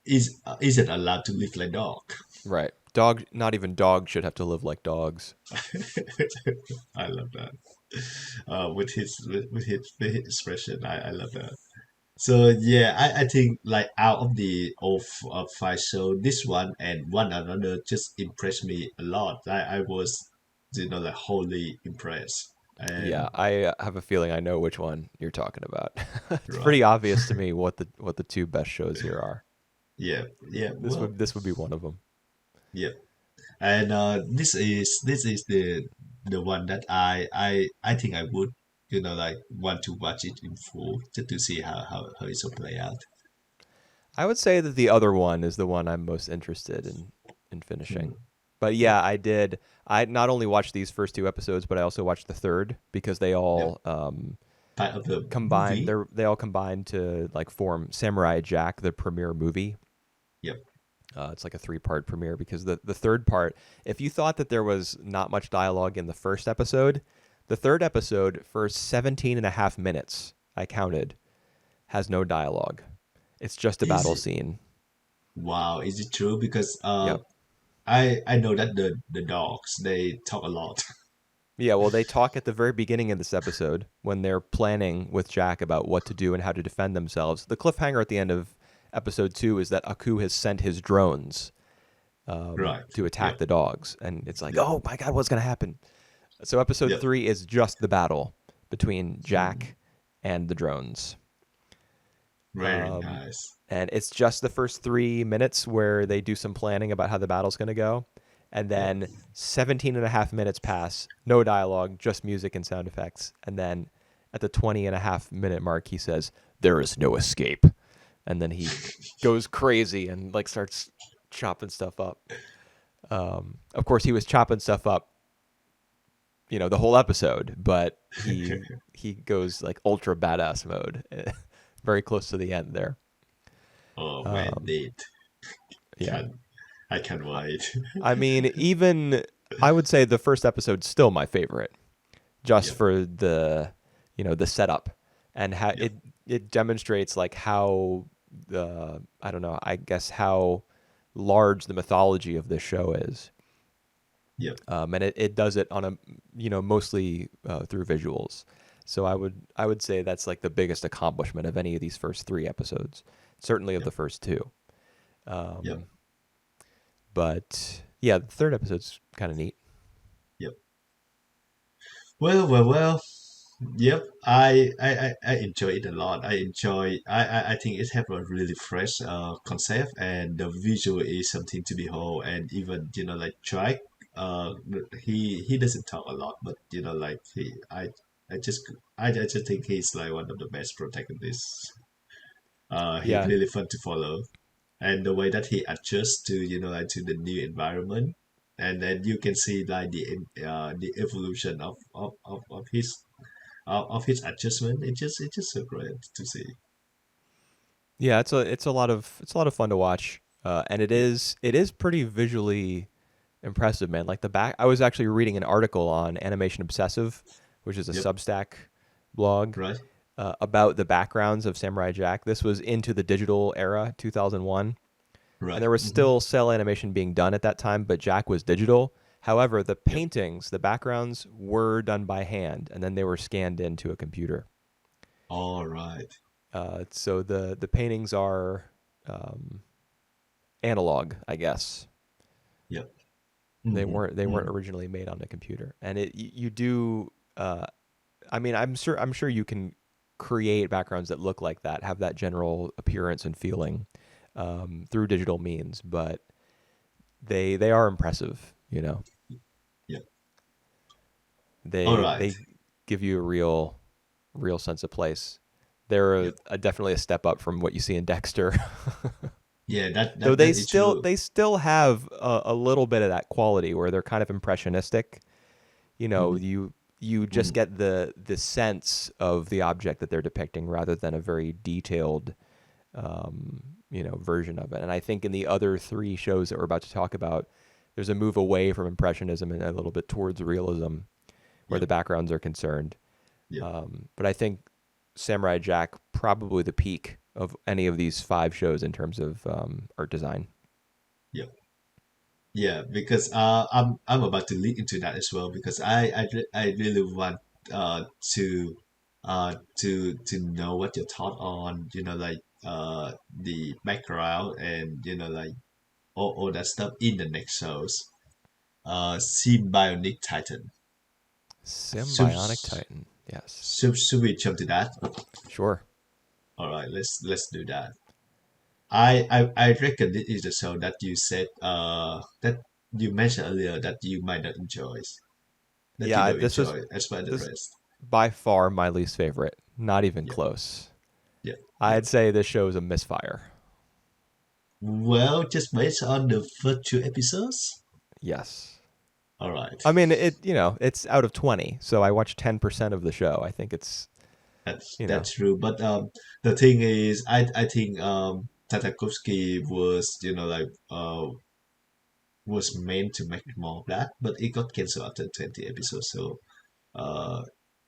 isn't allowed to live like dog. Right. Dog. Not even dogs should have to live like dogs. I love that. With his expression, I love that. So yeah, I think like out of the of five show, this one and one another just impressed me a lot. I was like wholly impressed. Yeah, And I have a feeling I know which one you're talking about. It's right, pretty obvious to me what the two best shows here are. yeah, yeah, well, This would be one of them. yeah. And this is the one that I think I would like want to watch it in full just to see how it's will play out. I would say that the other one is the one I'm most interested in Mm, finishing. But yep, yeah, I did. I not only watched these first two episodes, but I also watched the third because they yep. all Part of the combined. movie. They all combined to like form Samurai Jack, the premiere movie. Yep. It's like a three-part premiere because the third part, if you thought that there was not much dialogue in the first episode, the third episode for 17 and a half minutes, I counted, has no dialogue. It's just a Is battle it? scene. Wow, is it true? Because Yep. I know that the dogs they talk a lot. Yeah, well, they talk at the very beginning of this episode when they're planning with Jack about what to do and how to defend themselves. The cliffhanger at the end of episode 2 is that Aku has sent his drones Right. to attack Yep. the dogs, and it's like, Yep. oh my god, what's gonna happen? So episode Yep. 3 is just the battle between Jack and the drones. Very nice. And it's just the first 3 minutes where they do some planning about how the battle's going to go. And Yep. then 17 and a half minutes pass, no dialogue, just music and sound effects. And then at the 20 and a half minute mark, he says, "There is no escape." And then he goes crazy and like starts chopping stuff up. Of course, he was chopping stuff up, the whole episode, but he goes like ultra badass mode, very close to the end there. Oh man, neat. Yeah. I can't wait. I mean, even I would say the first episode's still my favorite, just for the setup and how it demonstrates like how I don't know, I guess how large the mythology of this show is. Yep. And it does it on a mostly through visuals. So I would say that's like the biggest accomplishment of any of these first 3 episodes, certainly of the first 2. But yeah, the third episode's kind of neat. Yep. Well. Yep. I enjoy it a lot. I think it have a really fresh concept, and the visual is something to behold. And even like Jack, uh he doesn't talk a lot, but like I just I just think he's like one of the best protagonists. He's Yeah. really fun to follow, and the way that he adjusts to like to the new environment, and then you can see like the evolution of his adjustment. It's just so great to see. Yeah, it's a lot of fun to watch. And it is pretty visually impressive, man. Like I was actually reading an article on Animation Obsessive, which is a Yep. Substack blog, Right. about the backgrounds of Samurai Jack. This was into the digital era, 2001. Right. And there was still cell animation being done at that time, but Jack was digital. However, the Yep. paintings, the backgrounds were done by hand, and then they were scanned into a computer. All right. So the paintings are analog, I guess. Yep. They Mhm. weren't Mhm. originally made on a computer, and you do. I mean, I'm sure you can create backgrounds that look like that, have that general appearance and feeling through digital means, but they are impressive. Yep. All right. They give you a real sense of place. They're Yep. definitely a step up from what you see in Dexter. Yeah, Though that is true. they still have a little bit of that quality where they're kind of impressionistic. Mhm. You just Mhm. get the sense of the object that they're depicting rather than a very detailed version of it. And I think in the other 3 shows that we're about to talk about, there's a move away from impressionism and a little bit towards realism where the Yep. backgrounds are concerned. Yep. But I think Samurai Jack probably the peak of any of these 5 shows in terms of art design. Yep. Yeah, because I'm about to lead into that as well, because I really want to know what your thought on like the background, and like all that stuff in the next shows. Sym-Bionic Titan. Should, Sym-Bionic Titan. Yes. should we jump to that? Sure. All right, let's do that. I reckon this is the show that you said that you mentioned earlier that you might not enjoy, that you Yeah, don't enjoy as well the this rest. by far my least favorite. Not even Yeah, close. yeah, yeah. I'd say this show is a misfire. Well, just based on the first 2 episodes. Yes. All right, I mean, it's out of 20, so I watched 10% of the show. I think it's, you know, that's true. But the thing is, I think Tartakovsky was like was meant to make more of that, but it got canceled after 20 episodes. So uh,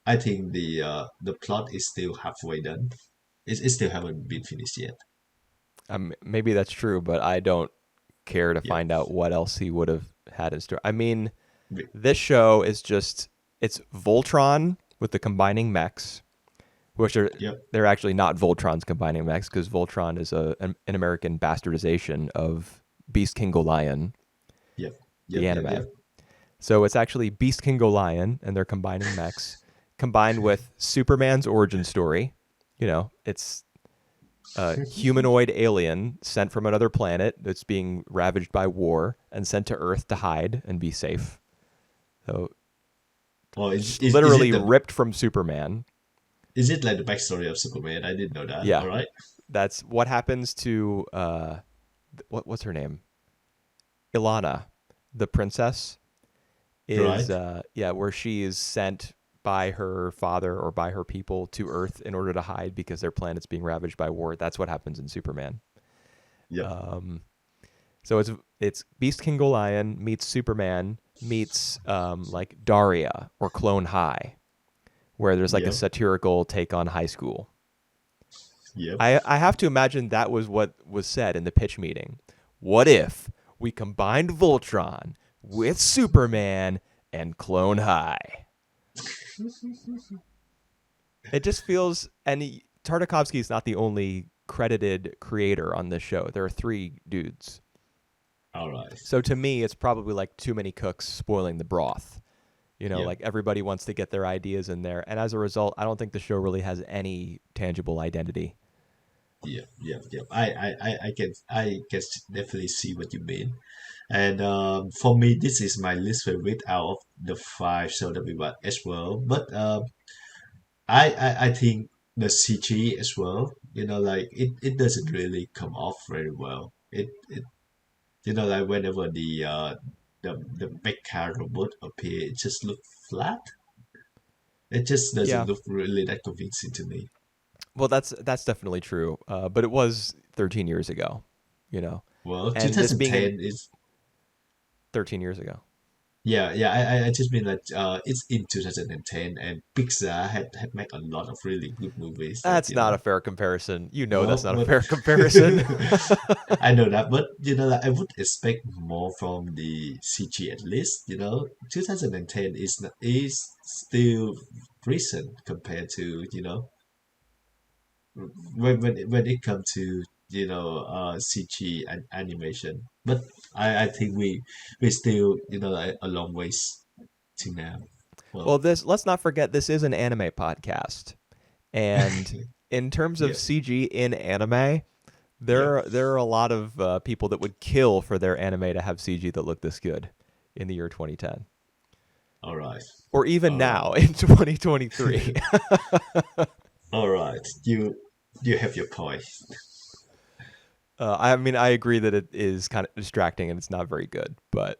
I think the plot is still halfway done. It still haven't been finished yet. maybe that's true, but I don't care to Yep. find out what else he would have had in store. I mean, Re- this show is just it's Voltron with the combining mechs, which are Yep. they're actually not Voltron's combining mechs because Voltron is an American bastardization of Beast King Golion, Yep. Yep. the Yep. anime. Yep. So it's actually Beast Can Go Lion, and they're combining mechs, combined with Superman's origin story. It's a humanoid alien sent from another planet that's being ravaged by war and sent to Earth to hide and be safe. So Or just is literally it the ripped from Superman. is it like the backstory of Superman? I didn't know that. Yeah, All right. that's what happens to what's her name? Ilana, the princess, is Right. where she is sent by her father or by her people to Earth in order to hide because their planet's being ravaged by war. That's what happens in Superman. Yep. Um, so it's Beast King Lion meets Superman meets like Daria or Clone High, where there's like a Yep. satirical take on high school. Yep. I have to imagine that was what was said in the pitch meeting. What if we combined Voltron with Superman and Clone High? It just feels, and Tartakovsky is not the only credited creator on this show. There are 3 dudes. All right. So to me, it's probably like too many cooks spoiling the broth. Yep. Like everybody wants to get their ideas in there. And as a result, I don't think the show really has any tangible identity. Yep. Yep. Yep. I can definitely see what you mean. And for me, this is my least favorite out of the 5 show that we watch as well. But I think the CG as well, like it doesn't really come off very well. Like whenever the mecha robot appear, it just look flat. It just Yeah. doesn't look really that convincing to me. Well, that's definitely true. But it was 13 years ago, Well, and this being in 2010 is 13 years ago. yeah. I just mean that it's in 2010, and Pixar had made a lot of really good movies that That's not a fair comparison. That's well, not a but fair comparison. I know that, but like, I would expect more from the CG at least. 2010 is still recent compared to when it comes to CG and animation. But I think we still like a long ways to now. Well, Well, let's not forget this is an anime podcast. And in terms of yeah, CG in anime, yeah. there are a lot of people that would kill for their anime to have CG that look this good in the year 2010, All right, or even all right, now in 2023. all right. You have your point. I mean, I agree that it is kind of distracting and it's not very good, but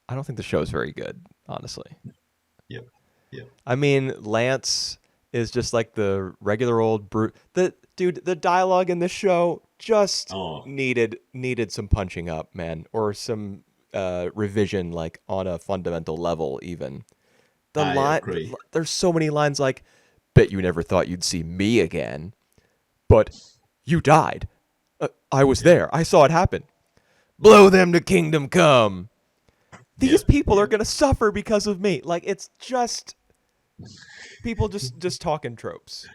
I don't think the show's very good, honestly. Yep, yep. I mean, Lance is just like the regular old brute. The dialogue in this show just Oh, needed some punching up, man, or some revision, like on a fundamental level. Even I agree. there's so many lines like, "Bet you never thought you'd see me again, but you died. I was Yep, there. I saw it happen. Blow them to kingdom come. These yep, people are yep, gonna suffer because of me." Like it's just people just talking tropes.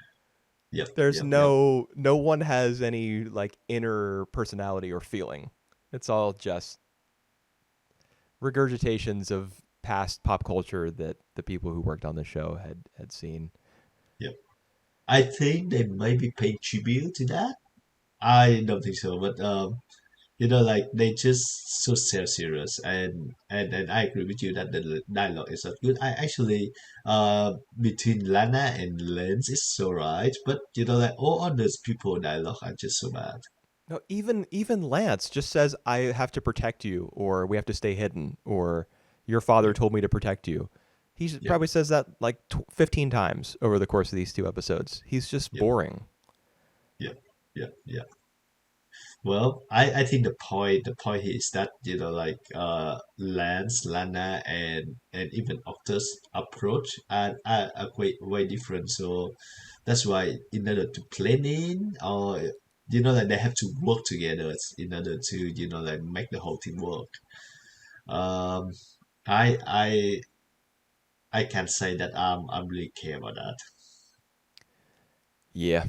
yep, There's yep, yep. no one has any like inner personality or feeling. It's all just regurgitations of past pop culture that the people who worked on the show had seen. Yep. I think they may be paying tribute to that. I don't think so, but like they just so self-serious, and I agree with you that the dialogue is not good. I actually between Lana and Lens is so right, but like all others people dialogue are just so bad. No, even Lance just says, "I have to protect you," or "We have to stay hidden," or "Your father Yep, told me to protect you." He yep, probably says that like 15 times over the course of these 2 episodes. He's just yep, boring. yep, yep, yep. Well, I think the point here is that like Lance, Lana, and even Octa's approach are quite way different. So that's why in order to plan in, or like they have to work together in order to like make the whole thing work. Um, I I I can't say that I'm really care about that. Yeah.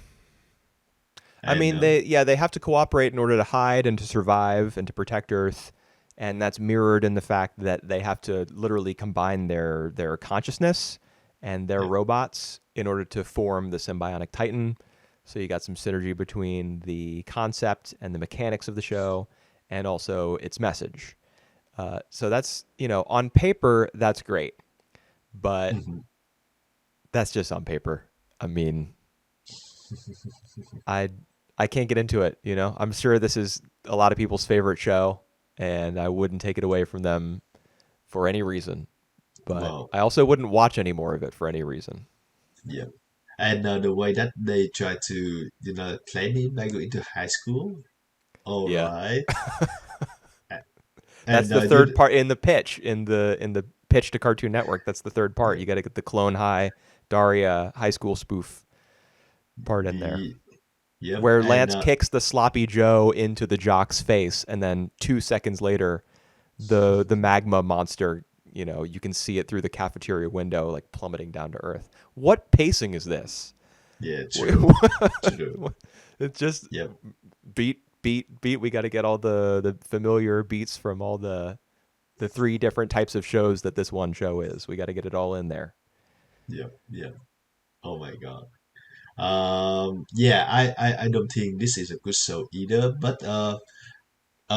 I And mean, they have to cooperate in order to hide and to survive and to protect Earth. and that's mirrored in the fact that they have to literally combine their consciousness and their yeah, robots in order to form the Sym-Bionic Titan. So you got some synergy between the concept and the mechanics of the show, and also its message. So that's, on paper that's great, but hmm that's just on paper. I mean, I I can't get into it. I'm sure this is a lot of people's favorite show, and I wouldn't take it away from them for any reason. But Wow. I also wouldn't watch any more of it for any reason. Yeah. And the way that they try to, claim it by going to high school. All Yeah, right. that's And the third part in the pitch in the pitch to Cartoon Network. That's the third part. yeah, You got to get the Clone High Daria high school spoof part in there, the, yep. where And Lance kicks the sloppy Joe into the jock's face, and then 2 seconds later, the magma monster. You can see it through the cafeteria window, like plummeting down to earth. What pacing is this? yeah, true, true. It's just Yep, beat, beat, beat. We got to get all the familiar beats from all the three different types of shows that this one show is. We got to get it all in there. yep, yep. Oh my God. Yeah, I don't think this is a good show either, but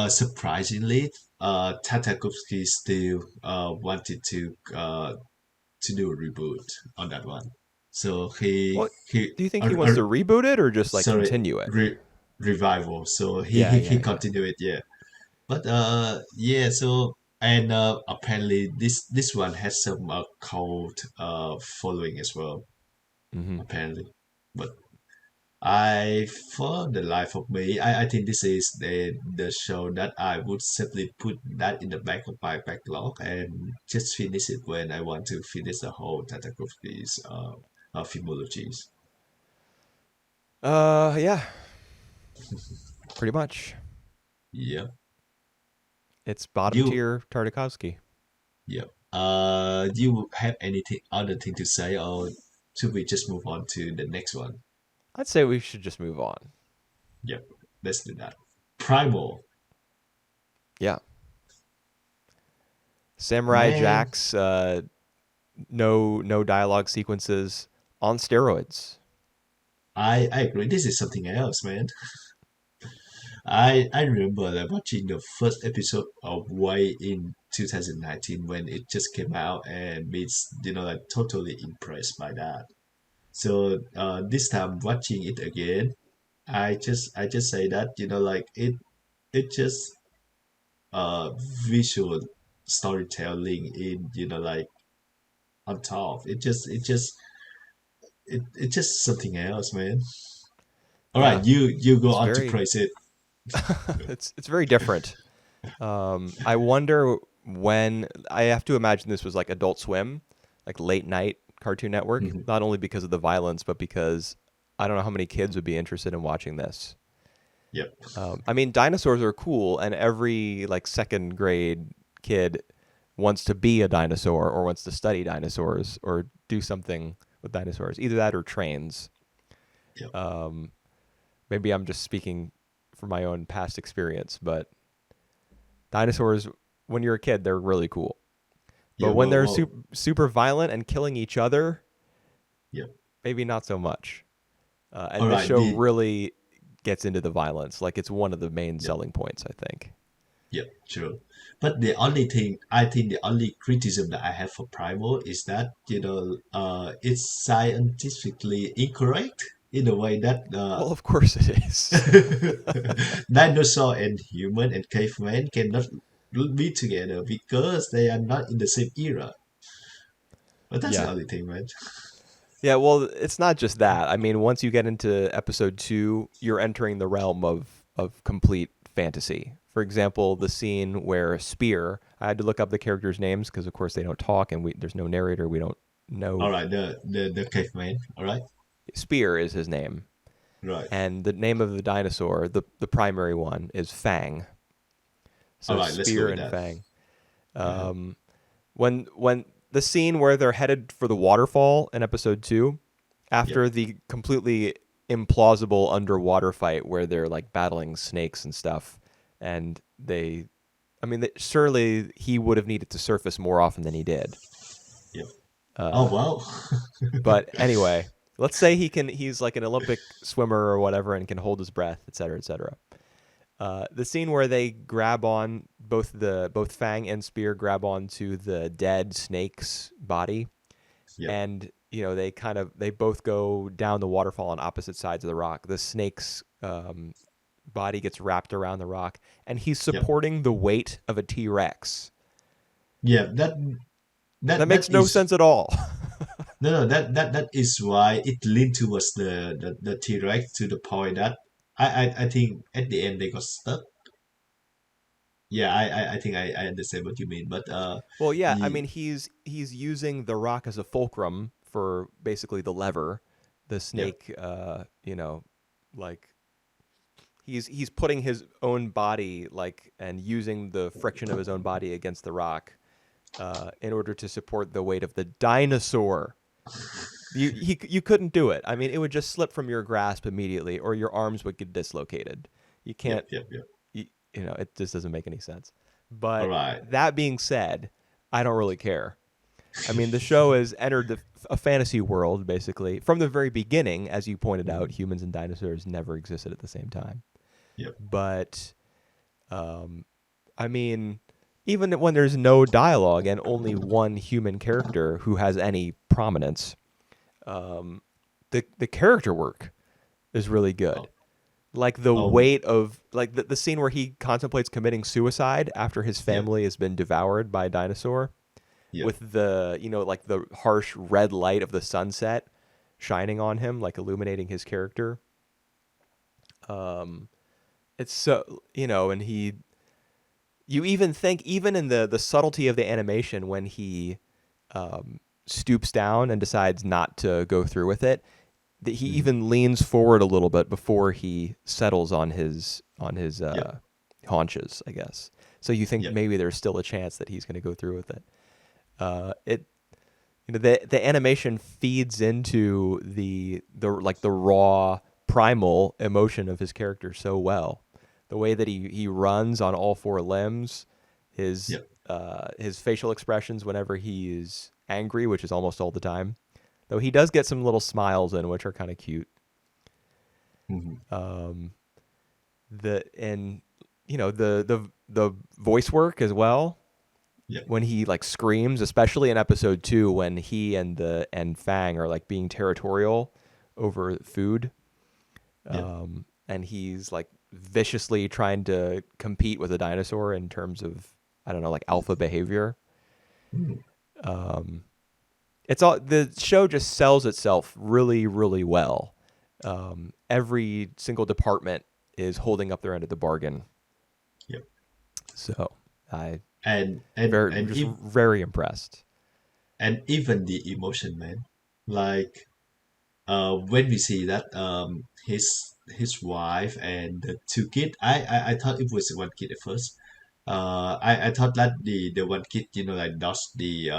surprisingly, Tartakovsky still wanted to do a reboot on that one. So What he do you think he wants to reboot it or just like sorry, continue it? revival. So Yeah, he yeah, yeah. continued it, yeah. But yeah, so and apparently this one has some cult following as well, Hmm. apparently. But for the life of me, I think this is the show that I would simply put that in the back of my backlog and just finish it when I want to finish the whole Tartakovsky's filmologies. Yeah, pretty much. Yeah, It's bottom you, tier Tartakovsky. yeah. Do you have anything other thing to say, or should we just move on to the next one? I'd say we should just move on. Yep, let's do that. Primal, Yeah, Samurai man. Jack's no dialogue sequences on steroids. I agree. This is something else, man. I remember like watching the first episode of Way in 2019 when it just came out and it's like totally impressed by that. So this time watching it again, I just say that like it just uh visual storytelling in like on top. It just something else, man. All right, Yeah, you go it's on to very praise it. it's very different. I wonder when I have to imagine this was like Adult Swim, like late night Cartoon Network. Mhm. Not only because of the violence, but because I don't know how many kids would be interested in watching this. Yep. I mean, dinosaurs are cool, and every like second grade kid wants to be a dinosaur or wants to study dinosaurs or do something with dinosaurs. Either that or trains. Yep. Um, Maybe I'm just speaking from my own past experience, but dinosaurs, when you're a kid, they're really cool. Yeah. But when Well. they're Well. super violent and killing each other, Yep. maybe not so much. All And this right. show The really gets into the violence. Like it's one of the main Yep. selling points, I think. Yep. True. But the only thing I think the only criticism that I have for Primal is that it's scientifically incorrect in a way that Well, of course it is. dinosaur and human and caveman cannot be together because they are not in the same era. But that's the Yeah. only thing, man. Yeah, well, it's not just that. I mean, once you get into episode 2, you're entering the realm of complete fantasy. For example, the scene where Spear, I had to look up the characters' names because, of course, they don't talk and there's no narrator. We don't All know. right, the caveman. All right, Spear is his name. right, And the name of the dinosaur, the primary one, is Fang. all So right. Let's go Spear with and that. Fang. Uh-huh. Um, when the scene where they're headed for the waterfall in episode 2, Yep. after the completely implausible underwater fight where they're like battling snakes and stuff, and they I mean, surely he would have needed to surface more often than he did. Yep. Oh Uh, wow. but anyway, let's say he's like an Olympic swimmer or whatever and can hold his breath, et cetera, et cetera. The scene where they grab on both Fang and Spear grab onto the dead snake's body, Yep. and they both go down the waterfall on opposite sides of the rock. The snake's body gets wrapped around the rock, and he's Yep. supporting the weight of a T-Rex. Yeah. That That that makes that no is sense at all. no, that is why it leaned towards the T-Rex to the point that I think at the end they got stuck. Yeah, I think I understand what you mean, but Well, yeah, I ye, mean he's using the rock as a fulcrum for basically the lever. The yep, snake, like he's putting his own body like and using the friction of his own body against the rock in order to support the weight of the dinosaur. You couldn't do it. I mean, it would just slip from your grasp immediately, or your arms would get dislocated. You yep, can't. yep, yep. You, it just doesn't make any sense. All But right. that being said, I don't really care. I mean, the show has entered a fantasy world basically from the very beginning. As you pointed out, Mhm. humans and dinosaurs never existed at the same time. Yep. But um, I mean, even when there's no dialogue and only one human character who has any prominence, um, the character work is really good. Oh, Like the oh, weight of like the scene where he contemplates committing suicide after his yep, family has been devoured by a dinosaur, yep. with the like the harsh red light of the sunset shining on him, like illuminating his character. Um, it's so and you even think even in the subtlety of the animation when he stoops down and decides not to go through with it, that he Mhm. even leans forward a little bit before he settles on his Yep, haunches, I guess. So you think yep. maybe there's still a chance that he's going to go through with it. It the animation feeds into the raw primal emotion of his character so well. The way that he runs on all four limbs, his Yep. his facial expressions whenever he is angry, which is almost all the time. Though he does get some little smiles in, which are kind of cute. Hmm. Um, the and the voice work as well Yep. when he like screams, especially in episode 2 when he and Fang are like being territorial over food, Yep. and he's like viciously trying to compete with a dinosaur in terms of I don't know like alpha behavior. Mm. Um, it's all the show just sells itself really really well. Every single department is holding up their end of the bargain. Yep. So I And very just very impressed. even the emotion, man. Like when we see that his wife and the two kids, I thought it was one kid at first. I thought that the one kid, like dodged the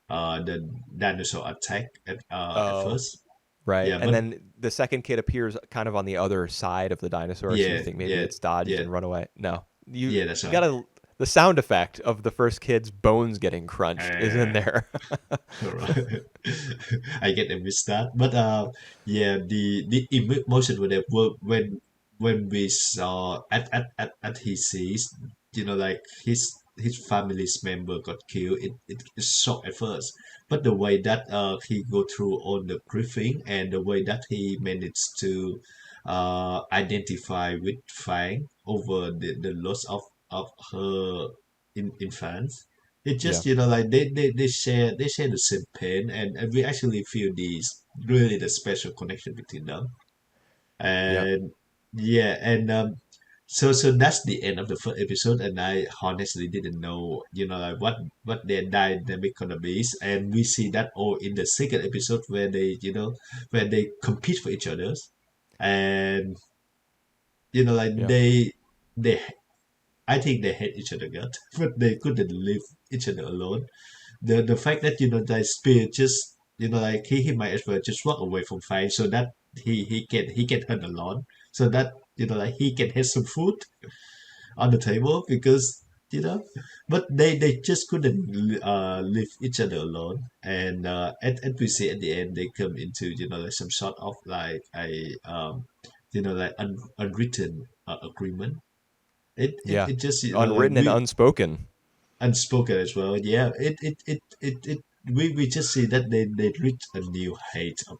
dinosaur attack at Oh, first. right. Yeah, And but then the second kid appears kind of on the other side of the dinosaur, so you yeah, think maybe yeah, it's dodged yeah, and run away. No, yeah, that's you right. gotta the sound effect of the first kid's bones getting crunched is in there. Alright. I get a missed that, but yeah, the emotion when they were when we saw at his sees, like his family's member got killed. It shocked at first, but the way that he go through all the grieving and the way that he managed to identify with Fang over the loss of her in France, it Yeah. just like they share the same pain, and we actually feel these really the special connection between them. Yep. And yeah, and so that's the end of the first episode, and I honestly didn't know like what their dynamic gonna be, and we see that all in the second episode where they compete for each others, and like Yeah. they I think they hate each other god, but they couldn't leave each other alone. The fact that that spirit just like he might as well just walk away from fire so that he can hunt alone, so that like he can have some food on the table, because you know. But they just couldn't leave each other alone. And at we see at the end, they come into like some sort of like a like unwritten agreement. Yeah, It just like unwritten and we unspoken. unspoken as well. Yeah, we just see that they reach a new height of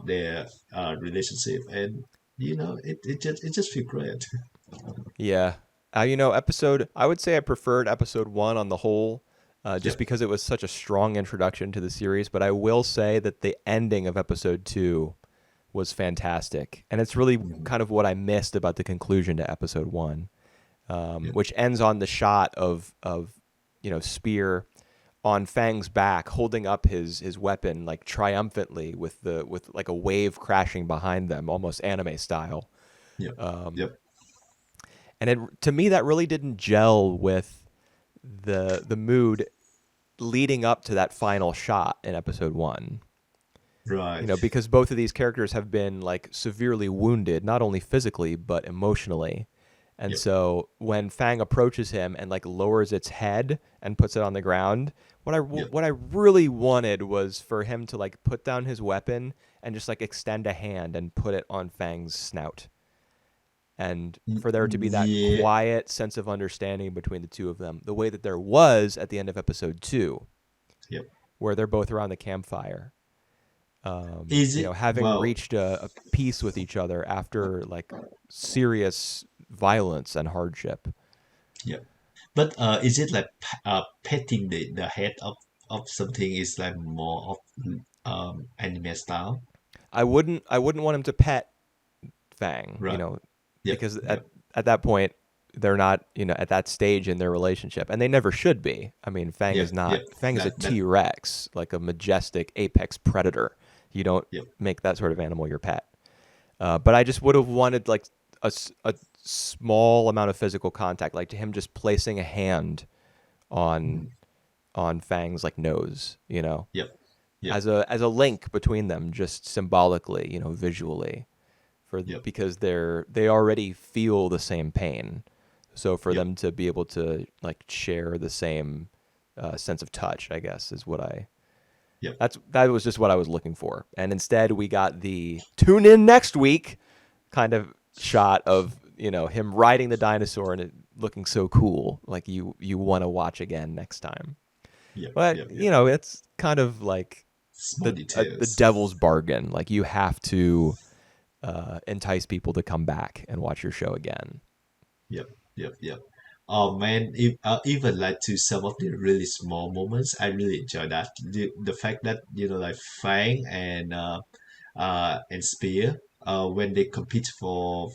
their relationship, and it just feel great. Yeah. Episode, I would say I preferred episode one on the whole, just Yep. because it was such a strong introduction to the series. But I will say that the ending of episode two was fantastic. And it's really Mhm. kind of what I missed about the conclusion to episode one, Yep. which ends on the shot of Spear on Fang's back, holding up his weapon like triumphantly with like a wave crashing behind them, almost anime style. Yep. Um, Yep. and to me that really didn't gel with the mood leading up to that final shot in episode one. Right. Because both of these characters have been like severely wounded, not only physically but emotionally. And Yep. so when Fang approaches him and like lowers its head and puts it on the ground, Yep. what I really wanted was for him to like put down his weapon and just like extend a hand and put it on Fang's snout. And for there to be that Yeah. quiet sense of understanding between the two of them, the way that there was at the end of episode two, Yep. where they're both around the campfire, Is it having well? reached a peace with each other after like serious violence and hardship. Yep. But is it like petting the head of something is like more of anime style? I wouldn't want him to pet Fang, Right. Yep. because Yep. at that point they're not, at that stage in their relationship, and they never should be. I mean, Fang Yep. is not. Yep. Fang is a That. T-Rex, like a majestic apex predator. You don't Yep. make that sort of animal your pet. But I just would have wanted like a small amount of physical contact, like to him just placing a hand on Mhm. Fang's like nose, Yep. Yep. as a link between them, just symbolically, visually, Yep. because they already feel the same pain, so for Yep. them to be able to like share the same sense of touch, I guess, is what I Yep. that was just what I was looking for. And instead we got the tune in next week kind of shot of him riding the dinosaur and it looking so cool, like you want to watch again next time. Yep. But Yep. Yep. it's kind of like Small the details. devil's bargain. Like you have to entice people to come back and watch your show again. Yep. Yep. Yep. Oh man, if, even like to some of the really small moments, I really enjoy that. The fact that like Fang and Spear when they compete for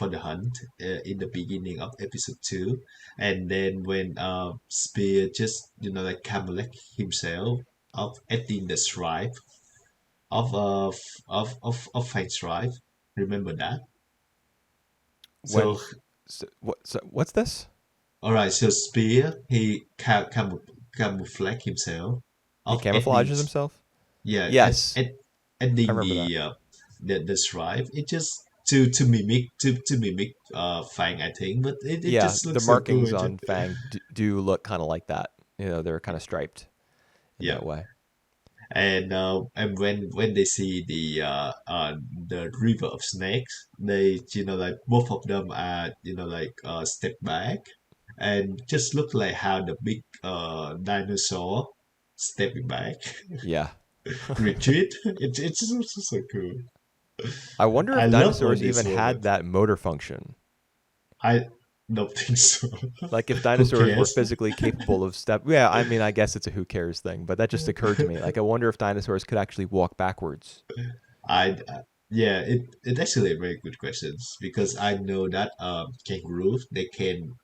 the hunt in the beginning of episode two, and then when Spear just like Kamalek himself of adding the stripe of Fang's stripe. Remember that? So When what's this? all right, so Spear he camouflage himself He of adding camouflages himself. yeah Yes, I adding remember that. the stripe. It just to mimic Fang, I think, but it Yeah, just the looks so markings good. on Fang do look kind of like that. They're kind of striped in Yeah, that way. and when they see the river of snakes, they like both of them are like step back and just look like how the big dinosaur stepping back Yeah. retreat. It's also so cool. I wonder I if love all dinosaurs this even had moment. that motor function. I don't think so. Like if Who dinosaurs were cares? physically capable of step. Yeah, I mean, I guess it's a who cares thing, but that just occurred to me. Like I wonder if dinosaurs could actually walk backwards. Yeah, it actually a very good questions because I know that kangaroos they can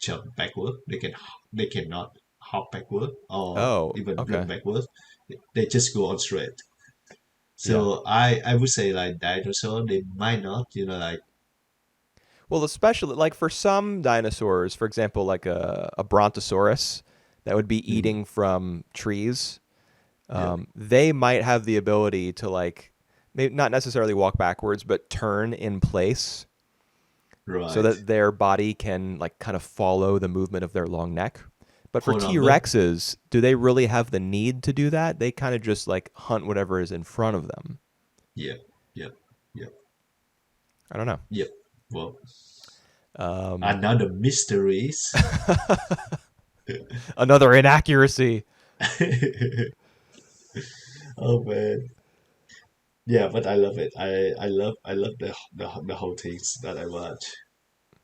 jump backward. They cannot hop backward or Oh, even run okay. backward. They just go on straight. Yeah. So I would say like dinosaur they might not like Well, especially like for some dinosaurs, for example, like a brontosaurus that would be mm, eating from trees, yeah they might have the ability to like maybe not necessarily walk backwards, but turn in place so Right. that their body can like kind of follow the movement of their long neck. But for Hold on, but T-Rexes, do they really have the need to do that? They kind of just like hunt whatever is in front of them. yeah, yeah, yeah, I don't know. yeah. Well, Um, another mysteries. Another inaccuracy. Oh man. Yeah, but I love it. I love the whole things that I watch.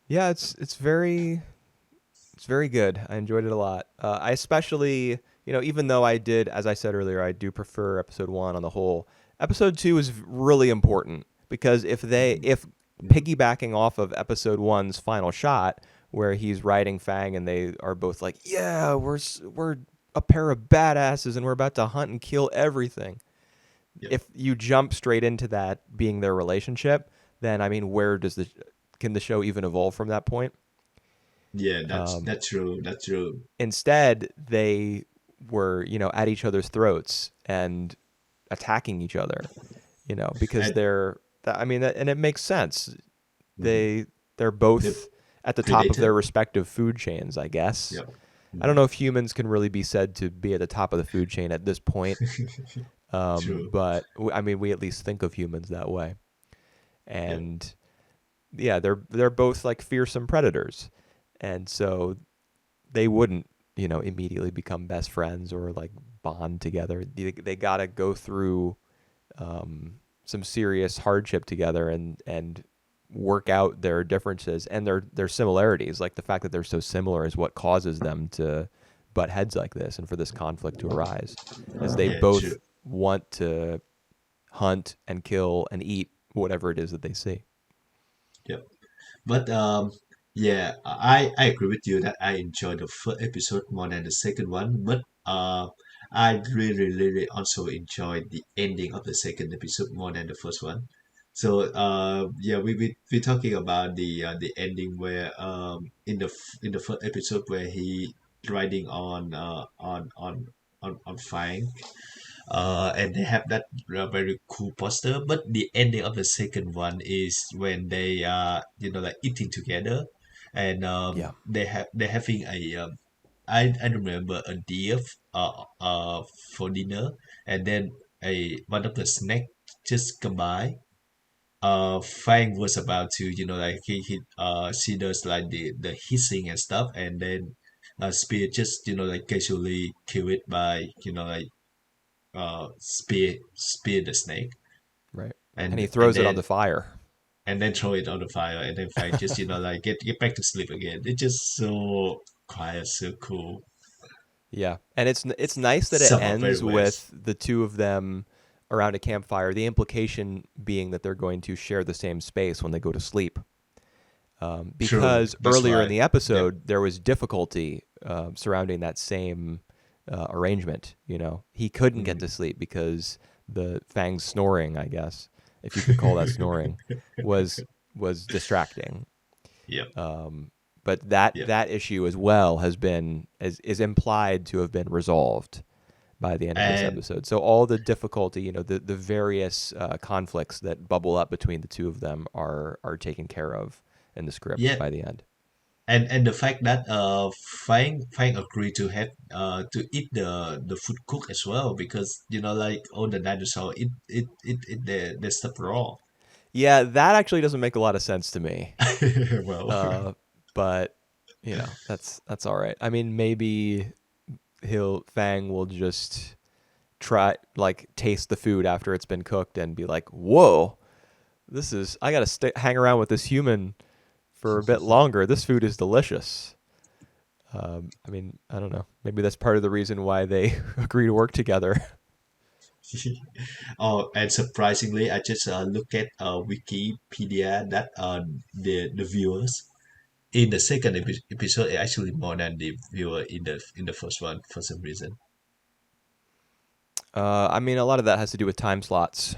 Yeah, it's very good. I enjoyed it a lot. I especially, even though I did, as I said earlier, I do prefer episode one on the whole. Episode two is really important because Mhm, if mhm. piggybacking off of episode one's final shot, where he's riding Fang and they are both like, yeah, we're a pair of badasses and we're about to hunt and kill everything. Yep. If you jump straight into that being their relationship, then I mean, where does the can the show even evolve from that point? Yeah, that's Um, that's true. That's true. Instead, they were, at each other's throats and attacking each other, because And I mean, and it makes sense. mhm, They they're the both at the top of predator. their respective food chains, I guess. Yep. I don't Mhm. know if humans can really be said to be at the top of the food chain at this point, True. but I mean, we at least think of humans that way. Yep. And yeah, they're both like fearsome predators, and so they wouldn't, immediately become best friends or like bond together. They got to go through some serious hardship together and work out their differences and their similarities. Like the fact that they're so similar is what causes them to butt heads like this and for this conflict to arise, as they Yeah, true. both want to hunt and kill and eat whatever it is that they see. Yep. But yeah, I agree with you that I enjoyed the first episode more than the second one. But I really also enjoyed the ending of the second episode more than the first one. So yeah, we talking about the ending where in the first episode where he riding on Fang, and they have that very cool poster. But the ending of the second one is when they like eating together, and Yeah. they're having a I remember a deer for dinner, and then a one of the snack just come by. Fang was about to, like he she does like the hissing and stuff, and then Spear just, like casually kill it by, like spear the snake, Right. And and he and throws it on then the fire. and then throw it on the fire, and then Fang just, like get back to sleep again. It's just so quiet, so cool. Yeah, and it's nice that it Some are very ends west. with the two of them around a campfire. The implication being that they're going to share the same space when they go to sleep. True, Because that's earlier in right. the Yep. episode there was difficulty surrounding that same arrangement. He couldn't get Mhm. to sleep because the Fang's snoring, I guess, if you could call that snoring, was was distracting. Yep. But that Yep. that issue as well is implied to have been resolved by the end of this And episode. So all the difficulty, the various conflicts that bubble up between the two of them are taken care of in the script yeah, by the end. and the fact that Fang agreed to have to eat the food cooked as well, because like all the dinosaur it the stuff raw. Yeah, that actually doesn't make a lot of sense to me. Well, Uh, but that's all right. I mean, maybe he'll Fang will just try like taste the food after it's been cooked and be like, "Whoa, I gotta hang around with this human for a bit longer. This food is delicious." I mean, I don't know. Maybe that's part of the reason why they agree to work together. oh, and surprisingly, I just look at Wikipedia that the viewers in the second episode are actually more than the viewer in the first one for some reason. I mean, a lot of that has to do with time slots,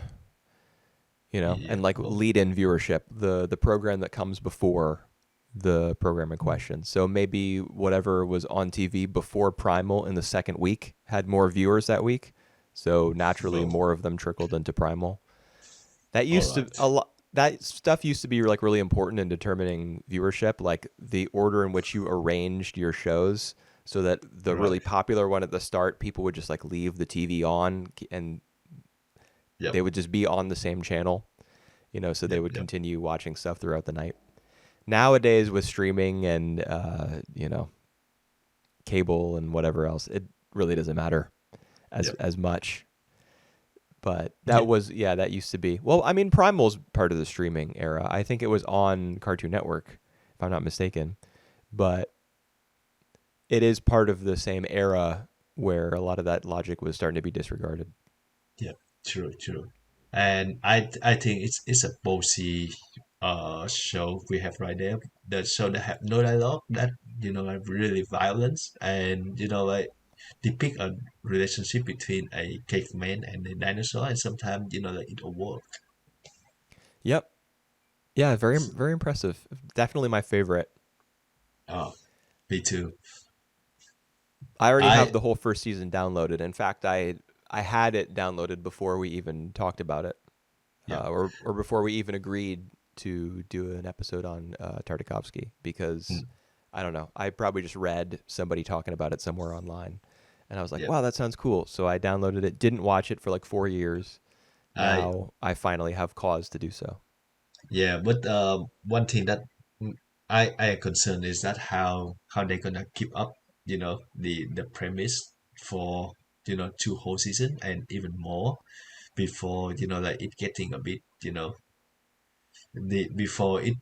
Yeah. and like Well, lead-in viewership, the program that comes before the program in question. So maybe whatever was on TV before Primal in the second week had more viewers that week. So naturally, well, more of them trickled into Primal. That all used to right. a lot. that stuff used to be like really important in determining viewership, like the order in which you arranged your shows, so that the Right. really popular one at the start, people would just like leave the TV on and Yep. they would just be on the same channel, so they Yep. would Yep. continue watching stuff throughout the night. Nowadays, with streaming and cable and whatever else, it really doesn't matter Yep. as much. But Yeah. that used to be. Well, I mean, Primal's part of the streaming era. I think it was on Cartoon Network, if I'm not mistaken. But it is part of the same era where a lot of that logic was starting to be disregarded. Yeah. True. True. And I think it's a ballsy show we have right there. The show that have no dialogue, that like really violence, and like depict a relationship between a caveman and a dinosaur, and sometimes like it will work. Yep. Yeah, very very impressive. Definitely my favorite. Oh, me too. I already have I the whole first season downloaded. In fact, I had it downloaded before we even talked about it, Yeah. or before we even agreed to do an episode on Tartakovsky, because Mm. I don't know. I probably just read somebody talking about it somewhere online, and I was like, Yeah. "Wow, that sounds cool." So I downloaded it. Didn't watch it for like 4 years. I Now I finally have cause to do so. Yeah, but one thing that mm, I am concerned is that how they gonna keep up, the premise for two whole season and even more before like it getting a bit the before it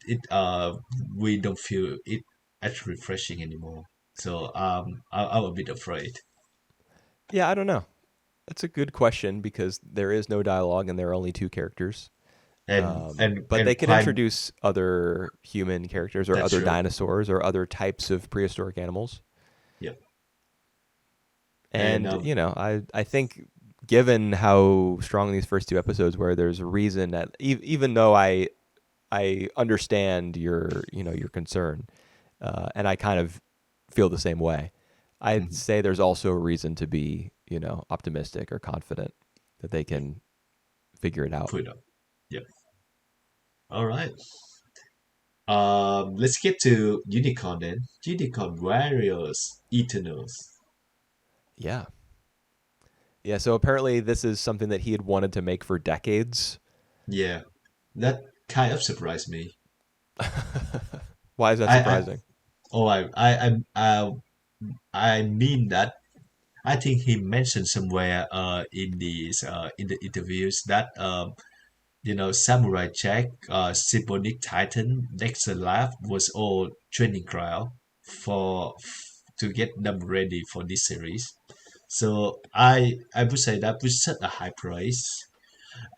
we don't feel it as refreshing anymore. So I'm a bit afraid. Yeah, I don't know. That's a good question because there is no dialogue and there are only two characters. And and But they and could Prime, introduce other human characters or that's other true. dinosaurs or other types of prehistoric animals. Yep. And And, I think given how strong these first two episodes were, there's a reason that even though I understand your concern, and I kind of feel the same way, I'd mhm, say there's also a reason to be, optimistic or confident that they yeah, can figure it out. put it up. Yep. All right. Let's get to Unicorn then. Unicorn Warriors Eternals. Yeah. Yeah, so apparently this is something that he had wanted to make for decades. Yeah, that kind of surprised me. Why is that I surprising? oh I mean that I think he mentioned somewhere in the interviews that Samurai Jack, Sym-Bionic Titan, Dexter Lab was all training ground for to get them ready for this series. So I would say that with such a high price,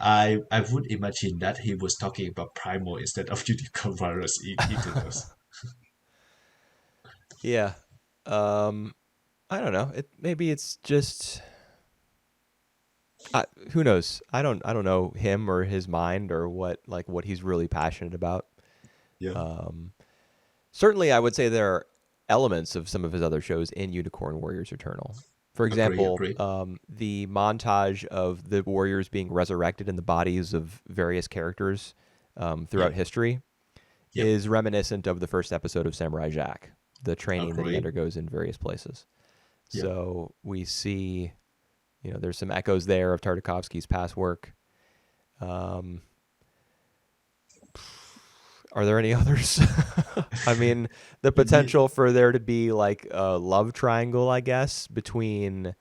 I would imagine that he was talking about Primal instead of Unicorn Virus Eternals. Yeah. Um I don't know. Maybe it's just who knows. I don't know him or his mind or what he's really passionate about. Yeah, Um Certainly I would say there are elements of some of his other shows in Unicorn Warriors Eternal. For agree, example, agree. the montage of the warriors being resurrected in the bodies of various characters throughout Yep, history yep, is reminiscent of the first episode of Samurai Jack, the training that he agree. undergoes in various places. Yep. So we see, there's some echoes there of Tartakovsky's past work. Um, are there any others? I mean, the Ye- potential for there to be like a love triangle, I guess, between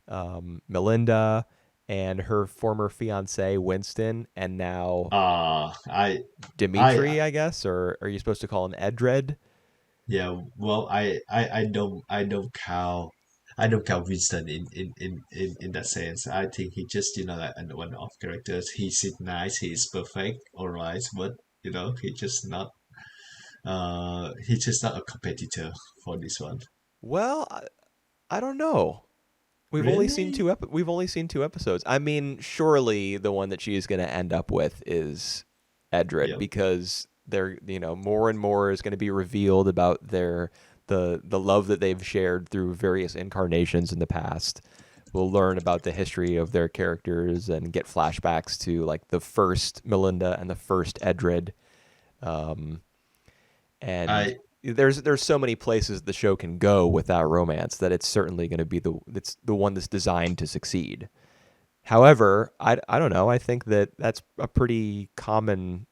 Melinda and her former fiance Winston, and now Uh, I, Dimitri, I guess, or are you supposed to call him Edred? yeah. Well, I don't count Winston in that sense. I think he just like an one-off characters. He's nice. He's perfect. All right, but he's just not a competitor for this one. Well, I don't know. Really? We've only seen two episodes. I mean, surely the one that she is going to end up with is Edred Yeah. because they're more and more is going to be revealed about the love that they've shared through various incarnations in the past. we'll learn about the history of their characters and get flashbacks to like the first Melinda and the first Edred. Um, and I there's so many places the show can go without romance that it's certainly going to be the one that's designed to succeed. However, I don't know. I think that that's a pretty common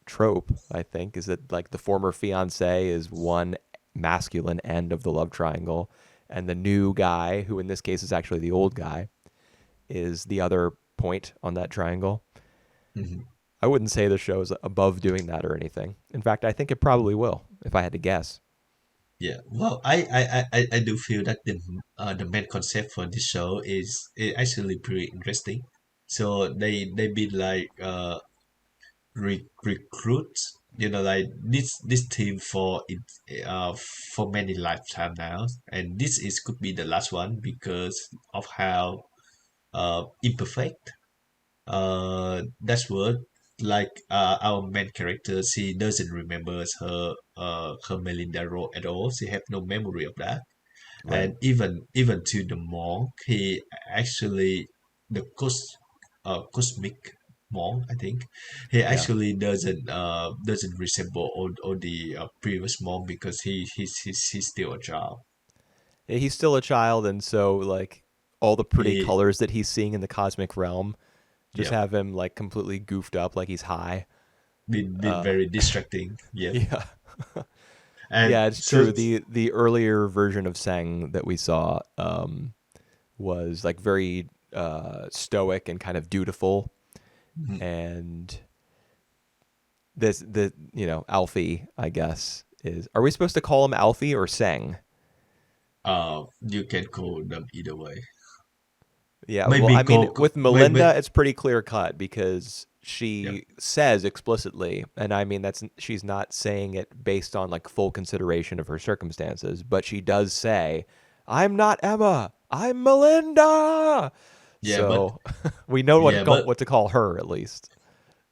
trope. I think is that like the former fiance is one masculine end of the love triangle, and the new guy, who in this case is actually the old guy, is the other point on that triangle. mhm. I wouldn't say the show is above doing that or anything. In fact, I think it probably will, if I had to guess. Yeah, well, I do feel that the main concept for this show is actually pretty interesting. So they be like recruits, like this team for many lifetime now, and this is could be the last one because of how imperfect that's what like our main character, she doesn't remember her Melinda role at all. She have no memory of that. Right. And even to the monk, he actually the cosmic monk, I think he Yeah. actually doesn't resemble all the previous monk because he's still a child. He's still a child, and so like all the pretty He colors that he's seeing in the cosmic realm just Yeah, have him like completely goofed up, like he's high. been Uh, very distracting. Yeah. yeah. And Yeah, it's so true. The earlier version of Sang that we saw was like very stoic and kind of dutiful, mhm, and the Alfie, I guess, is. Are we supposed to call him Alfie or Sang? you can call them either way. Yeah, well, Maybe I mean, call with maybe Melinda, it's pretty clear cut because Yeah, she says explicitly, and I mean she's not saying it based on like full consideration of her circumstances, but she does say, "I'm not Emma, I'm Melinda." yeah, but So we know yeah, but what to call her at least.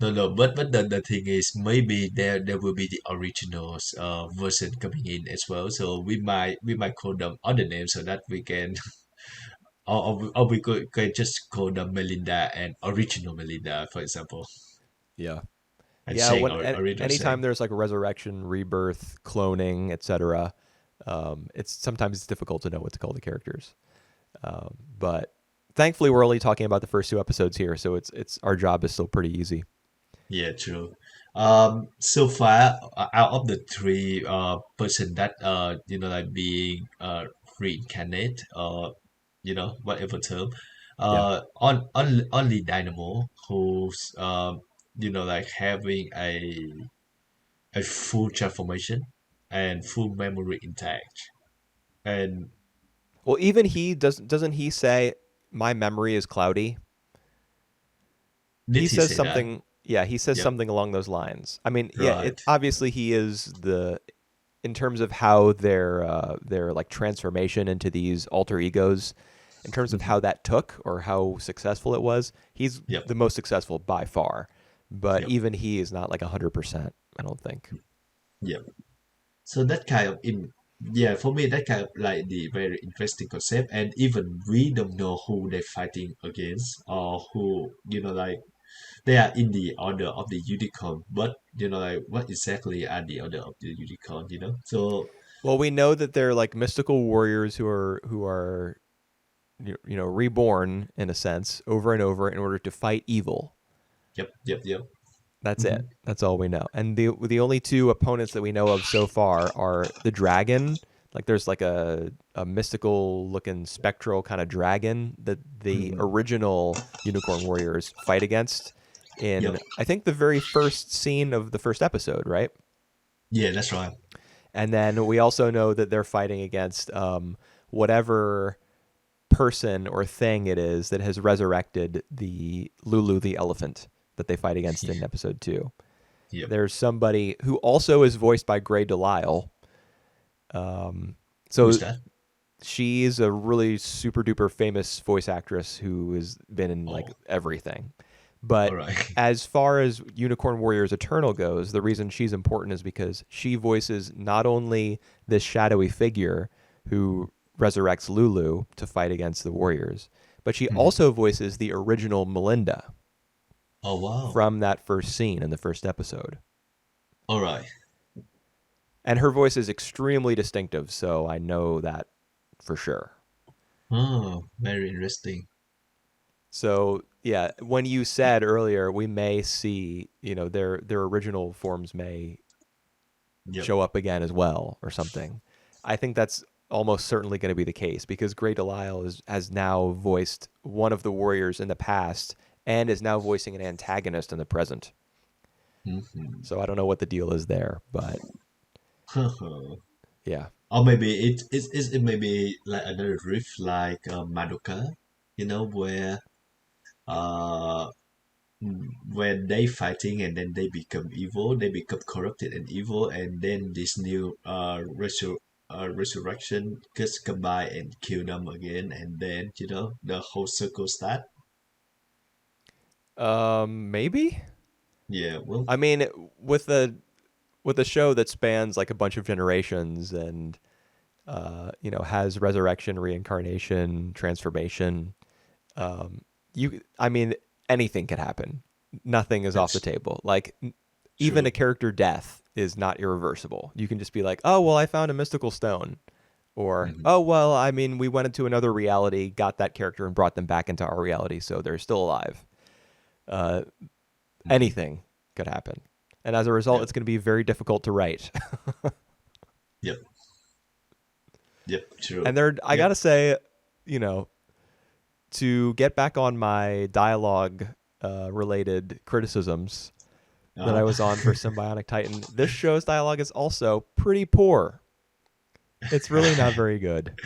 no, but the thing is, maybe there will be the originals version coming in as well. So we might call them other names so that we can or we could just call them Melinda and original Melinda, for example, Yeah. and Yeah, saying when or original anytime saying. there's like resurrection, rebirth, cloning, etc., it's sometimes it's difficult to know what to call the characters. But thankfully, we're only talking about the first two episodes here, so it's our job is still pretty easy. Yeah, true. So far, out of the three person that like being reincarnate or whatever term, Yeah. only Dynamo who's like having a full transformation and full memory intact. And Well, even he doesn't he say my memory is cloudy? He did he says say that? something. Yeah, he says Yep. something along those lines. I mean, yeah, Right. it obviously he is in terms of how their like transformation into these alter egos, in terms of Mhm. how that took or how successful it was, he's Yep. the most successful by far. But Yep. even he is not like 100%, I don't think. Yep. So that kind of yeah, for me that kind of like the very interesting concept, and even we don't know who they're fighting against or who like they are in the order of the unicorn, but like what exactly are the order of the unicorn, So Well, we know that they're like mystical warriors who are reborn in a sense over and over in order to fight evil. yep, yep, yep. That's Hmm. it. That's all we know. And the only two opponents that we know of so far are the dragon. Like there's like a mystical looking spectral kind of dragon that the Hmm. original unicorn warriors fight against Yep. in I think the very first scene of the first episode, right? Yeah, that's right. And then we also know that they're fighting against whatever person or thing it is that has resurrected the Lulu the elephant that they fight against in episode 2. Yep. There's somebody who also is voiced by Gray Delisle. Um, Who's so that? she's a really super duper famous voice actress who has been in like Oh, everything. all But right. as far as Unicorn Warriors Eternal goes, the reason she's important is because she voices not only this shadowy figure who resurrects Lulu to fight against the Warriors. But she Mhm. also voices the original Melinda Oh wow. from that first scene in the first episode. All right. And her voice is extremely distinctive, so I know that for sure. Oh, very interesting. So yeah, when you said earlier we may see, their original forms may Yep. show up again as well or something, I think that's almost certainly going to be the case because Grey Delisle has now voiced one of the warriors in the past and is now voicing an antagonist in the present. Mhm. So I don't know what the deal is there, but yeah. Or maybe it may be like another riff like Madoka, where uh when they fighting and then they become evil, they become corrupted and evil, and then this new resurrection just come by and kill them again, and then the whole circle start. Maybe. Yeah, well, I mean, with a with a show that spans like a bunch of generations and has resurrection, reincarnation, transformation. I mean, anything can happen. Nothing is off the that's table. Like even true. a character death is not irreversible. You can just be like, oh well, I found a mystical stone, or Hmm. oh well, I mean, we went into another reality, got that character, and brought them back into our reality, so they're still alive. Uh, Hmm. Anything could happen, and as a result, Yep, it's going to be very difficult to write. yep, yep, true. And I Yep. gotta say, you know, to get back on my dialogue related criticisms that I Uh, was on for Sym-Bionic Titan, this show's dialogue is also pretty poor. It's really not very good.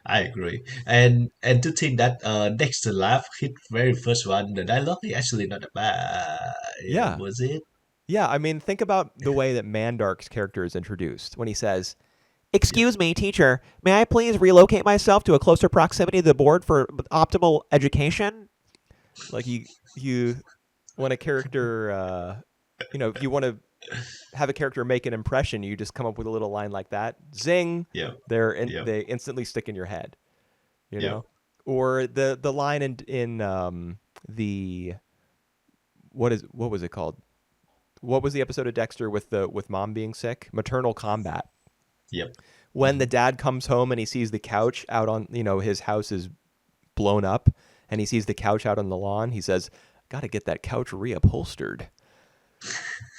I agree. And to think that Dexter laugh hit very first one, the dialogue is actually not that bad. Yeah, Yeah. was it? Yeah, I mean, think about the way that Mandark's character is introduced when he says, Yep. "Excuse me, teacher, may I please relocate myself to a closer proximity to the board for optimal education?" Like you when a character if you want to have a character make an impression, you just come up with a little line like that. Zing! Yep. Yep. They instantly stick in your head, you Yep. know? Or the line in the what was it called? What was the episode of Dexter with mom being sick? Maternal Combat. Yep. When the Hmm. dad comes home and he sees the couch out on, his house is blown up and he sees the couch out on the lawn, he says, "Got to get that couch reupholstered."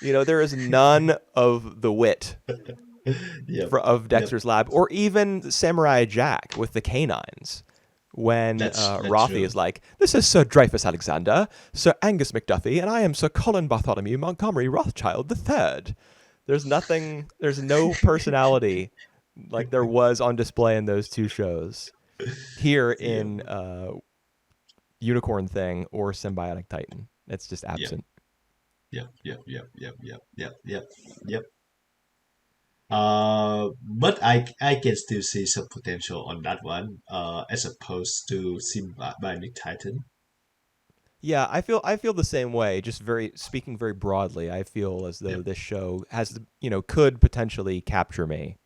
There is none of the wit Yep. of Yep. Dexter's Lab, or even Samurai Jack with the canines. When That's Rothy true. is like, "This is Sir Dreyfus Alexander, Sir Angus McDuffie, and I am Sir Colin Bartholomew Montgomery Rothschild the Third." There's no personality like there was on display in those two shows here Yep. in Unicorn Thing or Sym-Bionic Titan. It's just Yep. absent. Yep. Yep. Yep. Yep. Yep. Yep. Yep. Yep. But I can still see some potential on that one. As opposed to Sym-Bionic Titan. Yeah, I feel the same way. Just very speaking very broadly, I feel as though Yep. this show could potentially capture me,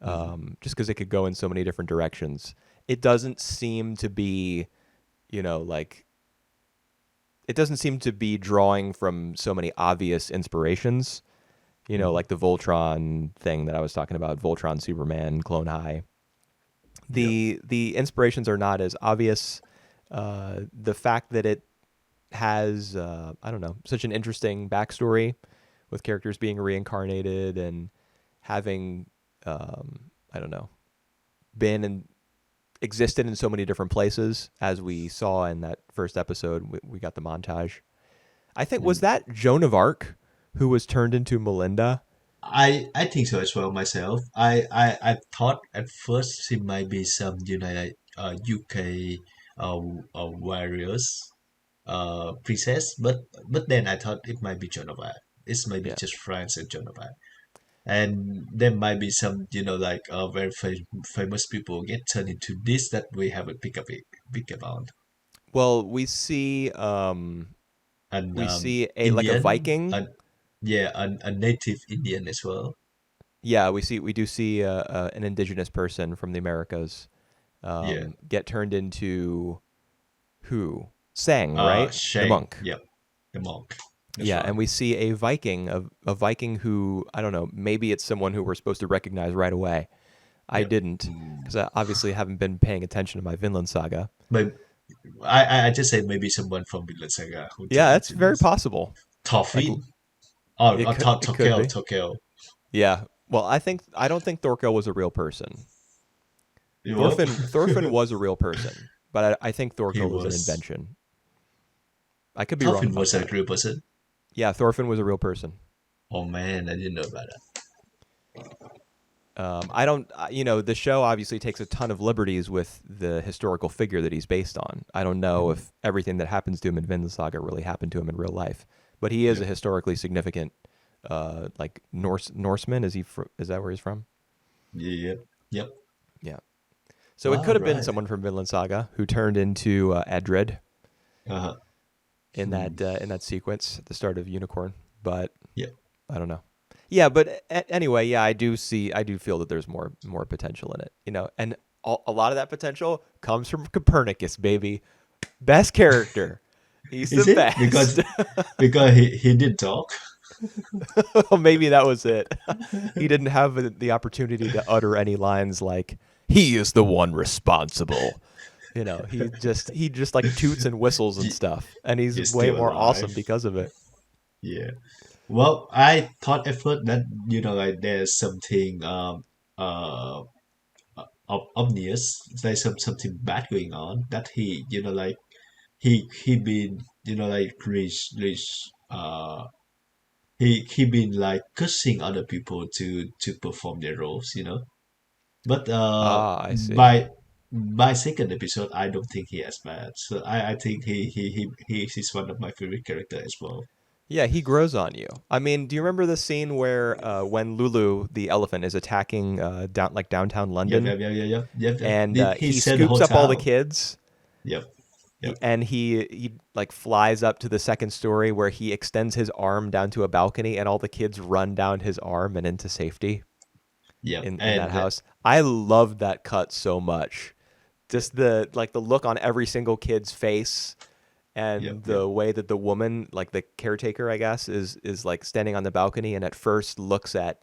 Hmm. just because it could go in so many different directions. It doesn't seem to be, like it doesn't seem to be drawing from so many obvious inspirations. Hmm. Like the Voltron thing that I was talking about, Voltron, Superman, Clone High. Yep. The inspirations are not as obvious. The fact that it has I don't know, such an interesting backstory with characters being reincarnated and having I don't know, been and existed in so many different places, as we saw in that first episode. We got the montage. I think was Mm. that Joan of Arc who was turned into Melinda. I think so as well myself. I thought at first it might be some UK uh, warriors princess, but then I thought it might be Joan of Arc. It's maybe Yeah. just France and Joan of Arc, and there might be some like very famous people get turned into this that we haven't pick about. Well, And we see a Indian, Viking. yeah, a native Indian as well. Yeah, we do see an indigenous person from the Americas, Yeah. get turned into who? Sang, right? The Shang. monk. Yep. The monk. That's Yeah, right. and we see a Viking, a Viking who, I don't know, maybe it's someone who we're supposed to recognize right away. I Yep. didn't, Mm. because I obviously haven't been paying attention to my Vinland Saga. But I just say maybe someone from Vinland Saga who Yeah, turned that's into very this. possible. Like Thorfinn? Or it could be. Torkel. Yeah. Well, I don't think Thorkel was a real person. You up? Thorfinn was a real person, but I think He Thorkel was an was. invention. I could be wrong Thorfinn about was a that. real person. Yeah, Thorfinn was a real person. Oh man, I didn't know about that. I don't, the show obviously takes a ton of liberties with the historical figure that he's based on. I don't know Mhm. if everything that happens to him in Vinland Saga really happened to him in real life, but he is a Yep. historically significant, like Norseman. Is that where he's from? Yep. Yep. Yeah. So it Wow, could have been right. someone from Vinland Saga who turned into Edred Uh-huh. Hmm. in that sequence at the start of Unicorn, but Yep. I don't know. Yeah, but anyway, yeah, I do feel that there's more potential in it, and a lot of that potential comes from Copernicus, baby. Best character. He's the Is it? best. Because he did talk. Well, maybe that was it. He didn't have the opportunity to utter any lines like "He is the one responsible." He just like toots and whistles and He- stuff, and he's He's way still more alive. awesome because of it. Yeah. Well, I thought at first that like there's something uh obvious, there's something bad going on, that he like he been like rich he been like cursing other people to perform their roles, but Ah, I see. by second episode I don't think he as bad, so I think he's one of my favorite character as well. Yeah, he grows on you. I mean, do you remember the scene where when Lulu the elephant is attacking downtown Yep, London, yep, yep, yep, yep, yep, yep. and He he said the scoops whole up all the town. kids, Yep, yep, and he like flies up to the second story where he extends his arm down to a balcony, and all the kids run down his arm and into safety yep, in that and house. I loved that cut so much. Just the look on every single kid's face yep, and yep, the way that the woman, like the caretaker, I guess, is like standing on the balcony and at first looks at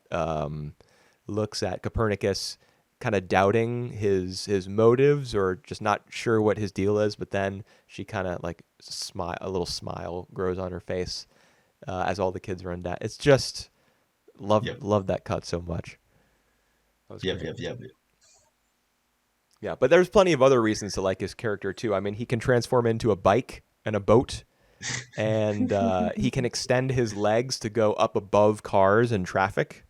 Copernicus, kind of doubting his motives or just not sure what his deal is, but then she kind of like smile, a little smile grows on her face as all the kids run down. It's just yep, love that cut so much. That was yep, great. yep, yep. Yeah, but there's plenty of other reasons to like his character too. I mean, he can transform into a bike and a boat, and he can extend his legs to go up above cars and traffic,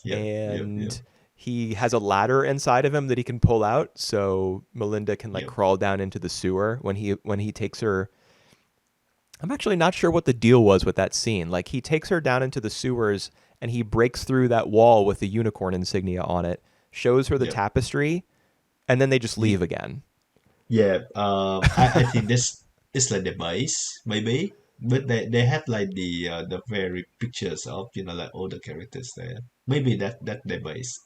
Yep, yep, yep, and he has a ladder inside of him that he can pull out, so Melinda can like yep, crawl down into the sewer when he takes her. I'm actually not sure what the deal was with that scene. Like he takes her down into the sewers and he breaks through that wall with the unicorn insignia on it, shows her the yep. tapestry, and then they just leave Ye- again. Yeah, I think this is like the base, maybe, but they have like the very pictures of like all the characters there. Maybe that the base.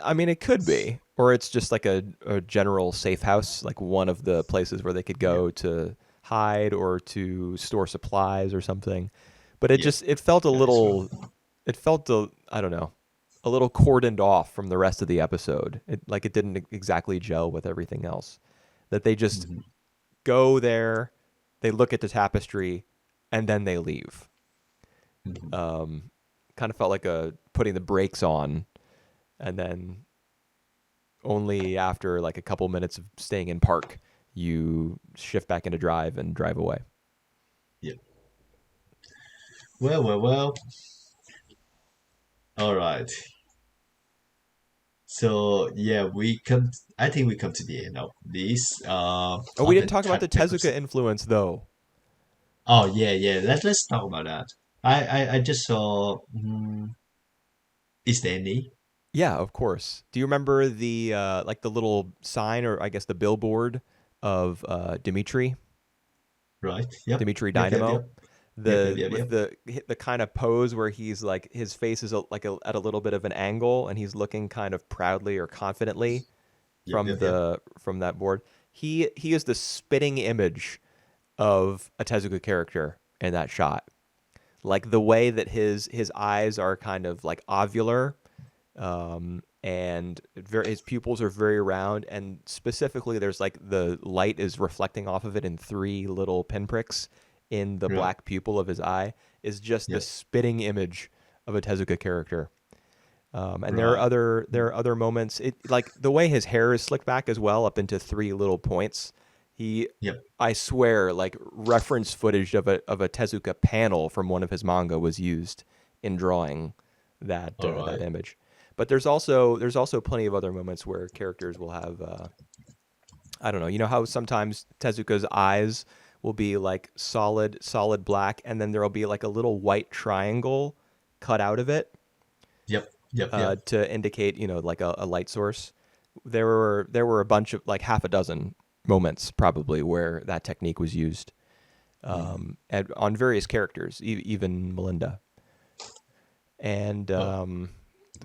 I mean, it could be, or it's just like a general safe house, like one of the places where they could Yep, go to hide or to store supplies or something. But it yep, just it felt a that as well. little, it felt I don't know, a little cordoned off from the rest of the episode. It didn't exactly gel with everything else. That they just Hmm. go there, they look at the tapestry, and then they leave. Hmm. Um, Kind of felt like a putting the brakes on, and then only after like a couple minutes of staying in park you shift back into drive and drive away. Yep. Well, well, well. All right. So yeah, I think we come to the end of this Oh, we of didn't the talk about the Tezuka Tartakovsky. influence though. Oh yeah, yeah. Let's talk about that. I just saw. Is there any? Yeah, of course. Do you remember the like the little sign, or I guess the billboard of Right. Yep. Dimitri Yep. Yep. Yep. Dynamo, Yep. Yep. the Yep. with Yep. the kind of pose where he's like his face is at a little bit of an angle and he's looking kind of proudly or confidently Yep. from Yep. Yep. that board. He is the spitting image of a Tezuka character in that shot. Like the way that his eyes are kind of like ovular, and his pupils are very round, and specifically there's like the light is reflecting off of it in three little pinpricks in the Right. black pupil of his eye is just the Yep. spitting image of a Tezuka character. And Right. there are other moments. It like the way his hair is slicked back as well, up into three little points. He, Yep. I swear, like reference footage of a Tezuka panel from one of his manga was used in drawing All that right. image. But there's also plenty of other moments where characters will have I don't know. You know how sometimes Tezuka's eyes will be like solid black, and then there'll be like a little white triangle cut out of it Yep. Yep. Yep. to indicate, like a light source. There were a bunch of like half a dozen moments probably where that technique was used, Mm. and on various characters, even Melinda, and Oh.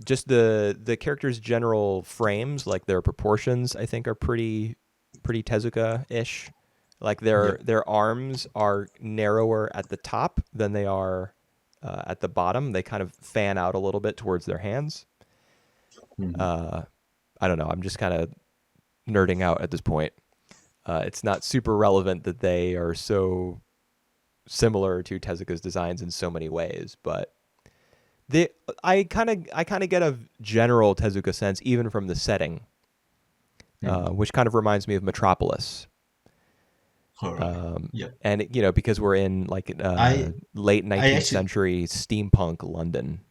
just the characters' general frames, like their proportions, I think are pretty Tezuka ish. Like Yep. their arms are narrower at the top than they are at the bottom. They kind of fan out a little bit towards their hands. Mhm. Uh, I don't know. I'm just kind of nerding out at this point. It's not super relevant that they are so similar to Tezuka's designs in so many ways, but the I kind of get a general Tezuka sense even from the setting, Mhm. which kind of reminds me of Metropolis. All right. Yep. And because we're in like I late I 19th actually century steampunk London.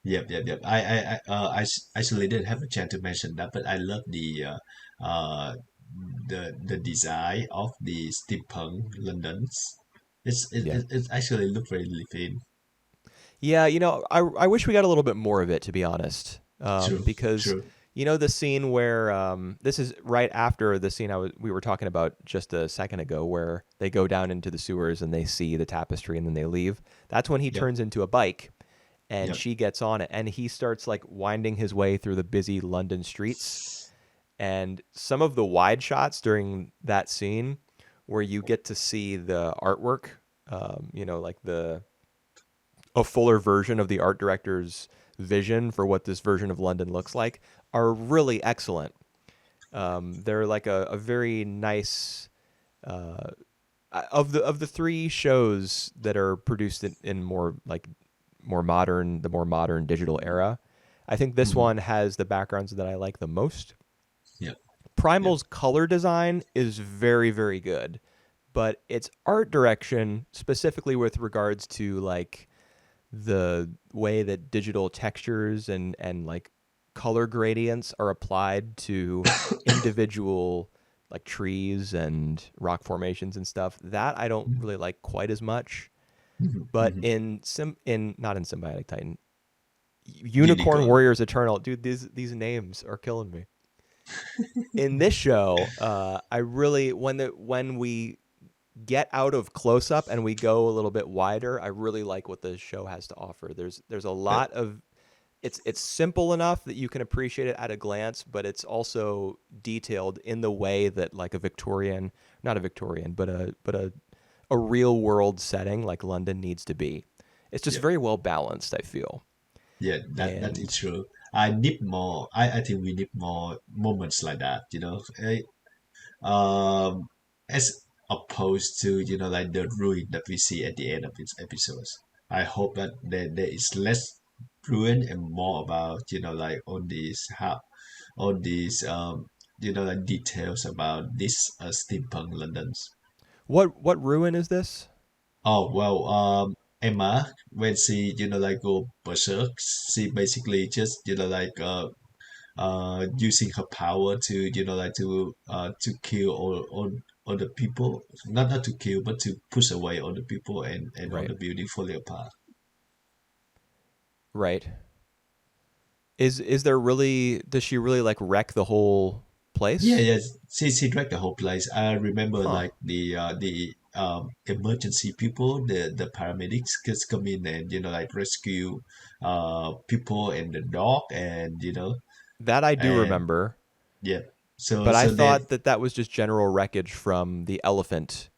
yep. Actually didn't have a chance to mention that, but I love uh the design of the steampunk Londons. Yeah. It actually look very living. Yeah, I wish we got a little bit more of it, to be honest. True. Because True. the scene where this is right after the scene we were talking about just a second ago, where they go down into the sewers and they see the tapestry and then they leave. That's when he Yep. turns into a bike and Yep. she gets on it and he starts like winding his way through the busy London streets. And some of the wide shots during that scene where you get to see the artwork, like a fuller version of the art director's vision for what this version of London looks like, are really excellent. They're like a very nice of the three shows that are produced in more modern digital era. I think this Hmm. one has the backgrounds that I like the most. Yep. Yep. Primal's color design is very, very good, but its art direction, specifically with regards to like the way that digital textures and like color gradients are applied to individual like trees and rock formations and stuff, that I don't really like quite as much. Hmm. But Hmm. in not in Sym-Bionic Titan, Unicorn Unicorn. Warriors Eternal, dude, these names are killing me. In this show, I really when we get out of close up and we go a little bit wider, I really like what the show has to offer. There's a Uh, lot of it's simple enough that you can appreciate it at a glance, but it's also detailed in the way that like not a Victorian, but a real world setting like London needs to be. It's just yeah. very well balanced, I feel. Yeah. That is And true. I need more. I think we need more moments like that. Um, as opposed to like the ruin that we see at the end of its episodes. I hope that there is less ruin and more about like all these like details about this steampunk Londons. what ruin is this? Oh well, Emma, when she like go berserk, she basically just using her power to to kill all the people, not to kill but to push away all the people and all Right. the building falling apart. Right. Is there really does she really like wreck the whole Yeah, place? yes, she dragged the whole place. I remember Huh. like the emergency people, the paramedics just come in and like rescue people and the dog and That I do and remember. yeah. So But I so that thought that was just general wreckage from the elephant.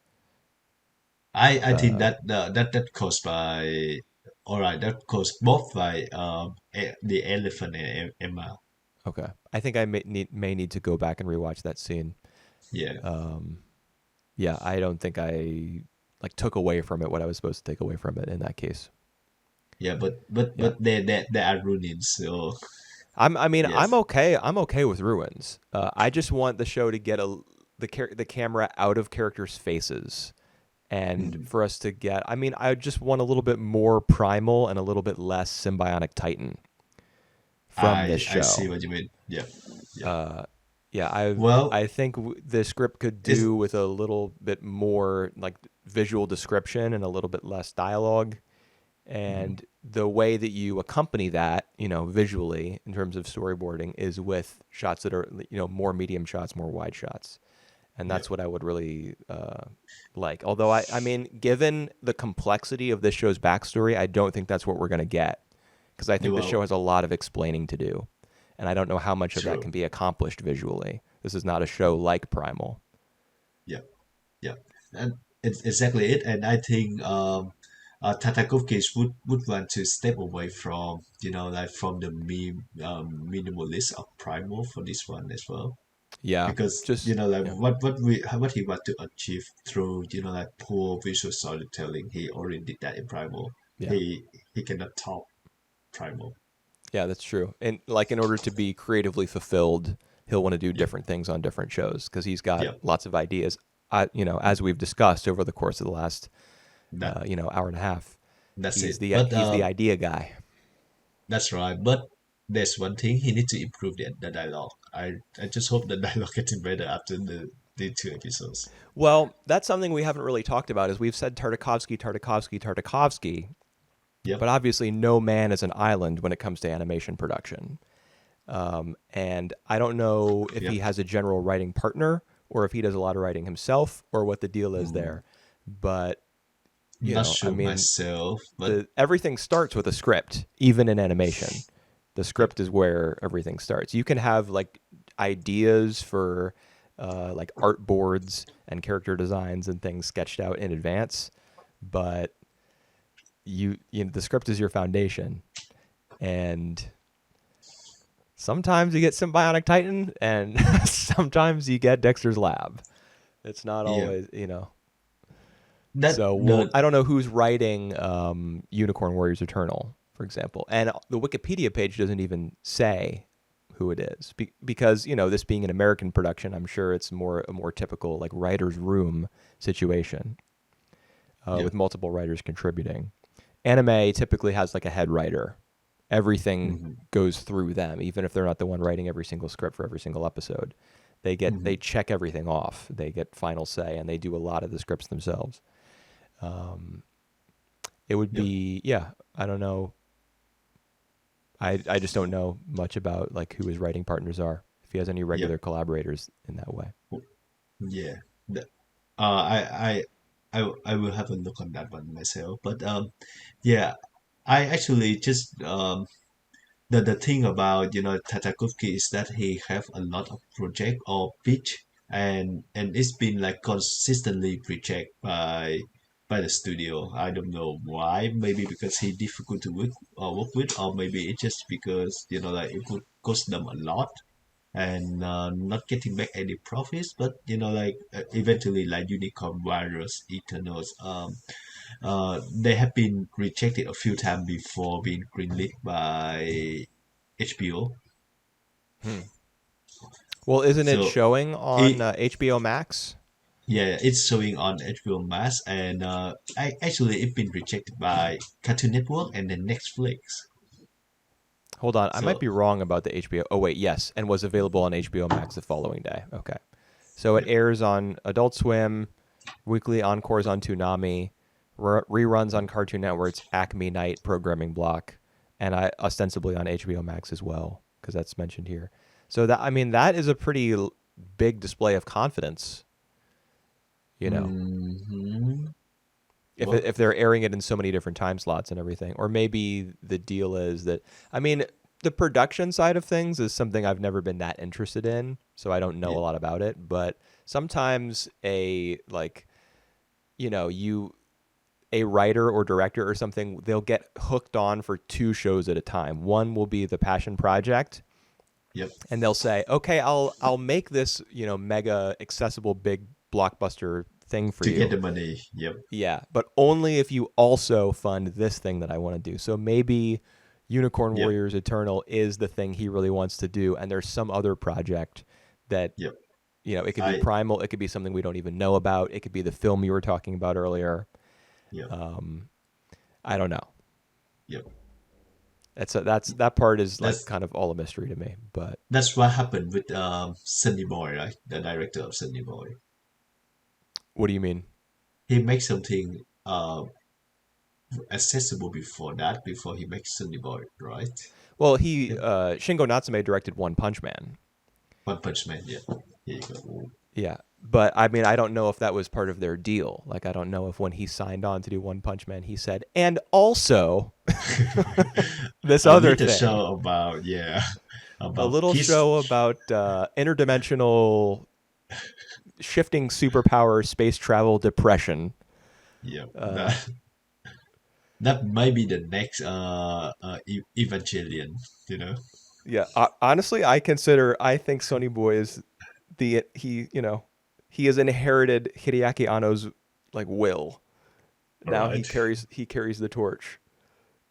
I think Uh, that caused by, all right, that caused both by the elephant and Emma. okay, I think I may need to go back and rewatch that scene. Yeah, Um, yeah, I don't think I like took away from it what I was supposed to take away from it in that case. yeah, but Yeah. they are running. So I mean, I'm yes. okay. I'm okay with ruins. I just want the show to get the camera out of characters' faces, and Mhm. for us to get. I mean, I just want a little bit more Primal and a little bit less Sym-Bionic Titan from this I see show. what you mean. Yeah, yeah. Uh, yeah, I Well, think the script could it's do with a little bit more like visual description and a little bit less dialogue. mhm. And the way that you accompany that, visually in terms of storyboarding is with shots that are, more medium shots, more wide shots. And Yeah. that's what I would really like. Although, I mean, given the complexity of this show's backstory, I don't think that's what we're going to get because I think the show Well, has a lot of explaining to do. And I don't know how much of that true. can be accomplished visually. This is not a show like Primal. Yeah, yeah, and it's exactly it. And I think Tartakovsky would want to step away from, like from the minimalist of Primal for this one as well, Yeah, because just, like yeah. what he want to achieve through, like poor visual storytelling, he already did that in Primal. Yeah. He cannot top Primal. Yeah, that's true. And like in order to be creatively fulfilled, he'll want to do Yeah, different things on different shows because he's got yeah, lots of ideas. As we've discussed over the course of the last, that hour and a half, that's it. he's the idea guy. That's right. But there's one thing he needs to improve the dialogue. I just hope the dialogue getting better after the two episodes. Well, that's something we haven't really talked about. Is we've said Tartakovsky, Tartakovsky, Tartakovsky, Yep. but obviously no man is an island when it comes to animation production. And I don't know if he Yep. has a general writing partner or if he does a lot of writing himself or what the deal is Mm, there. But not I sure mean, myself, but the everything starts with a script, even in animation. The yep. script is where everything starts. You can have like ideas for like art boards and character designs and things sketched out in advance, but the script is your foundation, and sometimes you get Sym-Bionic Titan, and sometimes you get Dexter's Lab. It's not Yeah. always, That So the I don't know who's writing Unicorn Warriors Eternal, for example, and the Wikipedia page doesn't even say who it is because this being an American production, I'm sure it's a more typical like writer's room situation yeah. with multiple writers contributing. Anime typically has like a head writer. Everything Hmm. goes through them, even if they're not the one writing every single script for every single episode. They Hmm. check everything off. They get final say, and they do a lot of the scripts themselves. Um, it would Yep. be yeah. I don't know. I just don't know much about like who his writing partners are. If he has any Yep. regular collaborators in that way. Yeah. The, I will have a look on that one myself. But yeah, I actually just the thing about Tartakovsky is that he have a lot of project or pitch, and it's been like consistently rejected by the studio. I don't know why. Maybe because he difficult to work with, or maybe it's just because like it would cost them a lot and not getting back any profits. But like eventually like Unicorn Virus Eternals, they have been rejected a few times before being greenlit by HBO. Hmm. Well, isn't it So showing on it HBO Max? yeah, it's showing on HBO Max, and actually it's been rejected by Cartoon Network and then Netflix. Hold on, I might So be wrong about the HBO. Oh wait, yes, and was available on HBO Max the following day. Okay, so it yeah. airs on Adult Swim, weekly encores on Toonami, reruns on Cartoon Network's Acme Night programming block, and ostensibly on HBO Max as well because that's mentioned here. So that is a pretty big display of confidence. You know, Hmm. if Well, if they're airing it in so many different time slots and everything, or maybe the deal is that I mean The production side of things is something I've never been that interested in, so I don't know Yeah, a lot about it. But sometimes you a writer or director or something, they'll get hooked on for 2 shows at a time. One will be the passion project, yep. and they'll say, "Okay, I'll make this, mega accessible big blockbuster thing for To get you." the money. Yep, Yeah, but only if you also fund this thing that I want to do. So maybe Unicorn yep, Warriors Eternal is the thing he really wants to do, and there's some other project that, yep. it could be I Primal, it could be something we don't even know about, it could be the film you were talking about earlier. Yep, Um, I don't know. yep. That part is like That's kind of all a mystery to me. But that's what happened with Sunny Boy, right? The director of Sunny Boy. what do you mean? He makes something accessible before that, before he makes Sunny Boy, right? Well, Yeah. Shingo Natsume directed One Punch Man. One Punch Man, yeah. Here you go. Yeah. But I mean, I don't know if that was part of their deal. Like, I don't know if when he signed on to do One Punch Man, he said, and also this I other need a thing, show about, yeah, a about little his, show about interdimensional shifting superpower space travel depression. yeah. Uh, That might be the next Evangelion, you know? yeah. Honestly, I think Sonny Boy is he has inherited Hideaki Anno's like will. All Now right. he carries the torch.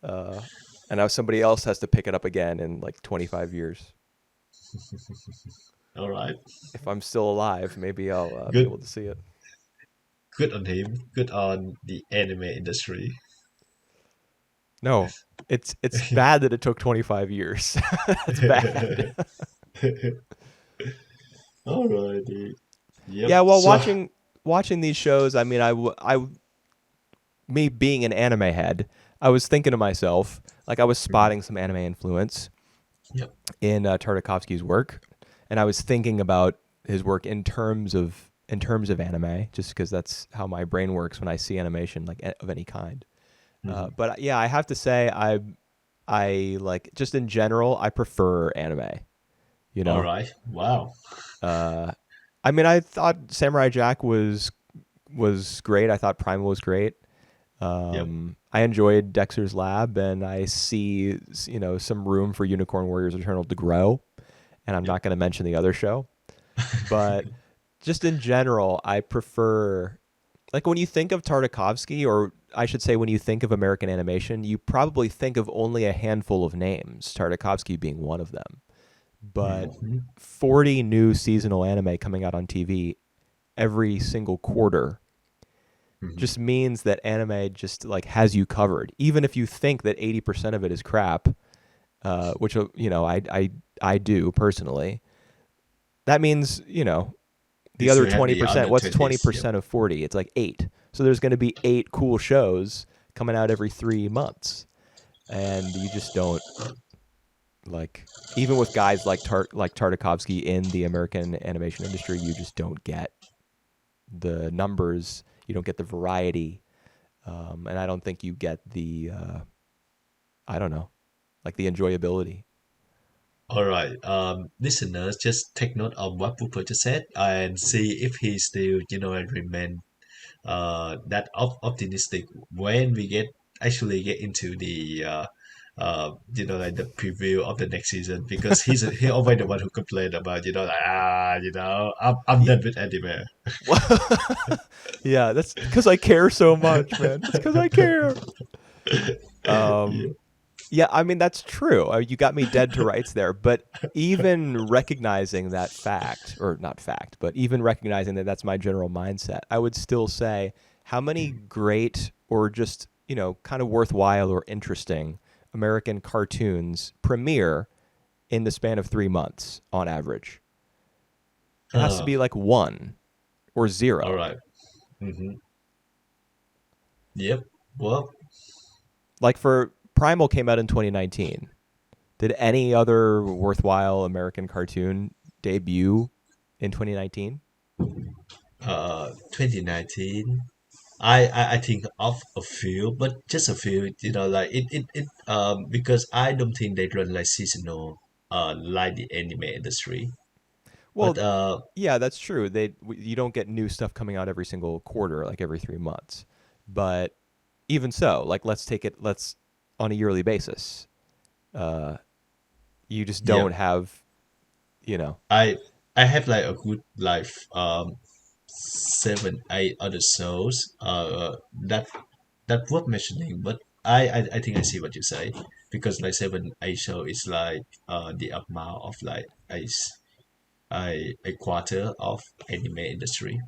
Uh, and now somebody else has to pick it up again in like 25 years. All right. If I'm still alive, maybe I'll be able Good to see it. good on him. Good on the anime industry. No, it's bad that it took 25 years. That's bad. All righty. Yep. Yeah, well, So, watching these shows, I mean, me being an anime head, I was thinking to myself, like I was mhm, spotting some anime influence yep. in Tartakovsky's work, and I was thinking about his work in terms of anime, just because that's how my brain works when I see animation like of any kind. Mhm. But yeah, I have to say, I like just in general, I prefer anime. You All know, right. Wow. uh, I mean, I thought Samurai Jack was great. I thought Primal was great. Yep. I enjoyed Dexter's Lab, and I see some room for Unicorn Warriors Eternal to grow. And I'm Yep. not going to mention the other show, but just in general, I prefer like when you think of Tartakovsky, or I should say when you think of American animation, you probably think of only a handful of names, Tartakovsky being one of them. But Mhm. 40 new seasonal anime coming out on TV every single quarter Mhm. just means that anime just like has you covered. Even if you think that 80% of it is crap, which I do personally, that means You the other still have the 20%. other What's 20s. Yep. 20% of 40? It's like 8. So there's going to be 8 cool shows coming out every 3 months, and you just don't like. Even with guys like Tartakovsky in the American animation industry, you just don't get the numbers. You don't get the variety, and I don't think you get the I don't know, like the enjoyability. All right. Listeners, just take note of what Wooper just said and see if he still, remain that optimistic when we actually get into the like the preview of the next season, because he always the one who complained about, like, I'm Yeah, done with anime. yeah, that's because I care so much, man. It's because I care. Yeah. Um, Yeah, I mean that's true. You got me dead to rights there. But even recognizing that fact, or not fact, but even recognizing that that's my general mindset, I would still say how many great or just kind of worthwhile or interesting American cartoons premiere in the span of 3 months on average. It has to Uh, be like one or all zero. right. Mm-hmm. Yep. Well, Like for Primal came out in 2019. Did any other worthwhile American cartoon debut in 2019? 2019. I think of a few, but just a few. Like because I don't think they run like seasonal, like the anime industry. But Well, yeah, that's true. You don't get new stuff coming out every single quarter, like every 3 months. But even so, like let's on a yearly basis. Uh, you just yeah, don't have, you know. I I have like a good like 7 8 other shows that worth mentioning. But I think I see what you say, because like 7 8 show is like the amount of like a quarter of anime industry.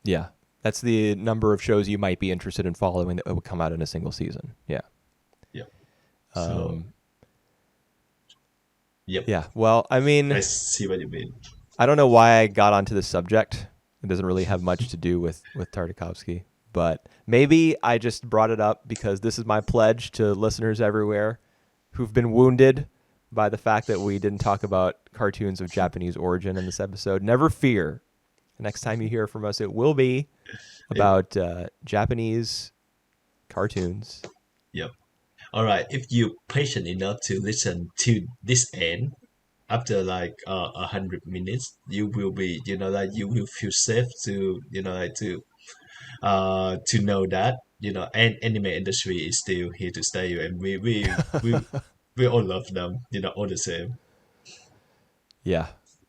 Yeah, that's the number of shows you might be interested in following that would come out in a single season. Yeah. Yeah. So Um, yep, yeah. Well, I mean, I see what you mean. I don't know why I got onto this subject. It doesn't really have much to do with Tartakovsky, but maybe I just brought it up because this is my pledge to listeners everywhere who've been wounded by the fact that we didn't talk about cartoons of Japanese origin in this episode. Never fear. The next time you hear from us, it will be It, about Japanese cartoons. yep. All right. If you patient enough to listen to this end, after like 100 minutes, you will be, like you will feel safe to, like to know that, anime industry is still here to stay, and we all love them, all the same. Yeah.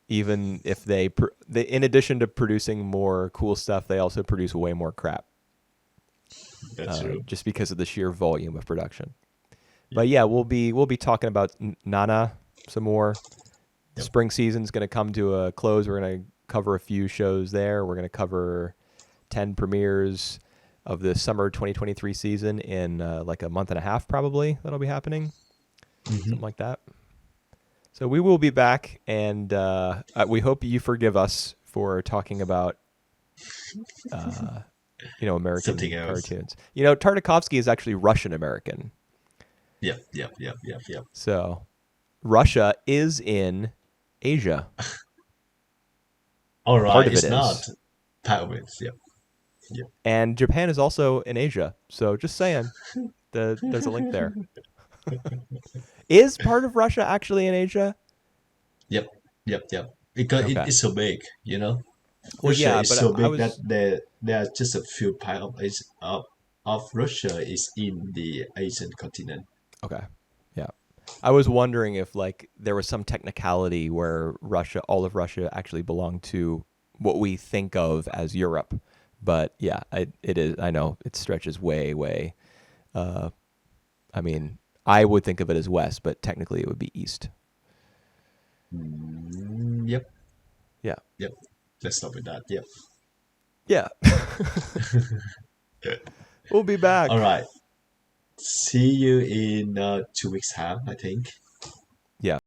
Even if they, in addition to producing more cool stuff, they also produce way more crap, That's true. just because of the sheer volume of production. Yep. But yeah, we'll be talking about Nana some more. Yep. Spring season's going to come to a close. We're going to cover a few shows there. We're going to cover 10 premieres of the summer 2023 season in like a month and a half, probably. That'll be happening, Hmm. something like that. So we will be back, and we hope you forgive us for talking about, uh, Something American else. cartoons. Tartakovsky is actually Russian American. Yep, yep, yep, yep, yep. So Russia is in Asia. All Part right, of it it's not is. part of it. Yep, yep. And Japan is also in Asia. So just saying, there's a link there. Is part of Russia actually in Asia? Yep, yep, yep. Because Okay. it's so big, Well, Russia yeah, is but so I big that was there are just a few part of Russia is in the Asian continent. okay. Yeah. I was wondering if like there was some technicality where all of Russia actually belonged to what we think of as Europe. But yeah, it is. I know it stretches way, way. Uh, I mean, I would think of it as west, but technically it would be east. Yep, Yeah. yep. Let's stop with that. Yep. Yeah. We'll be All back. right. See you in 2 weeks time, I think. Yeah.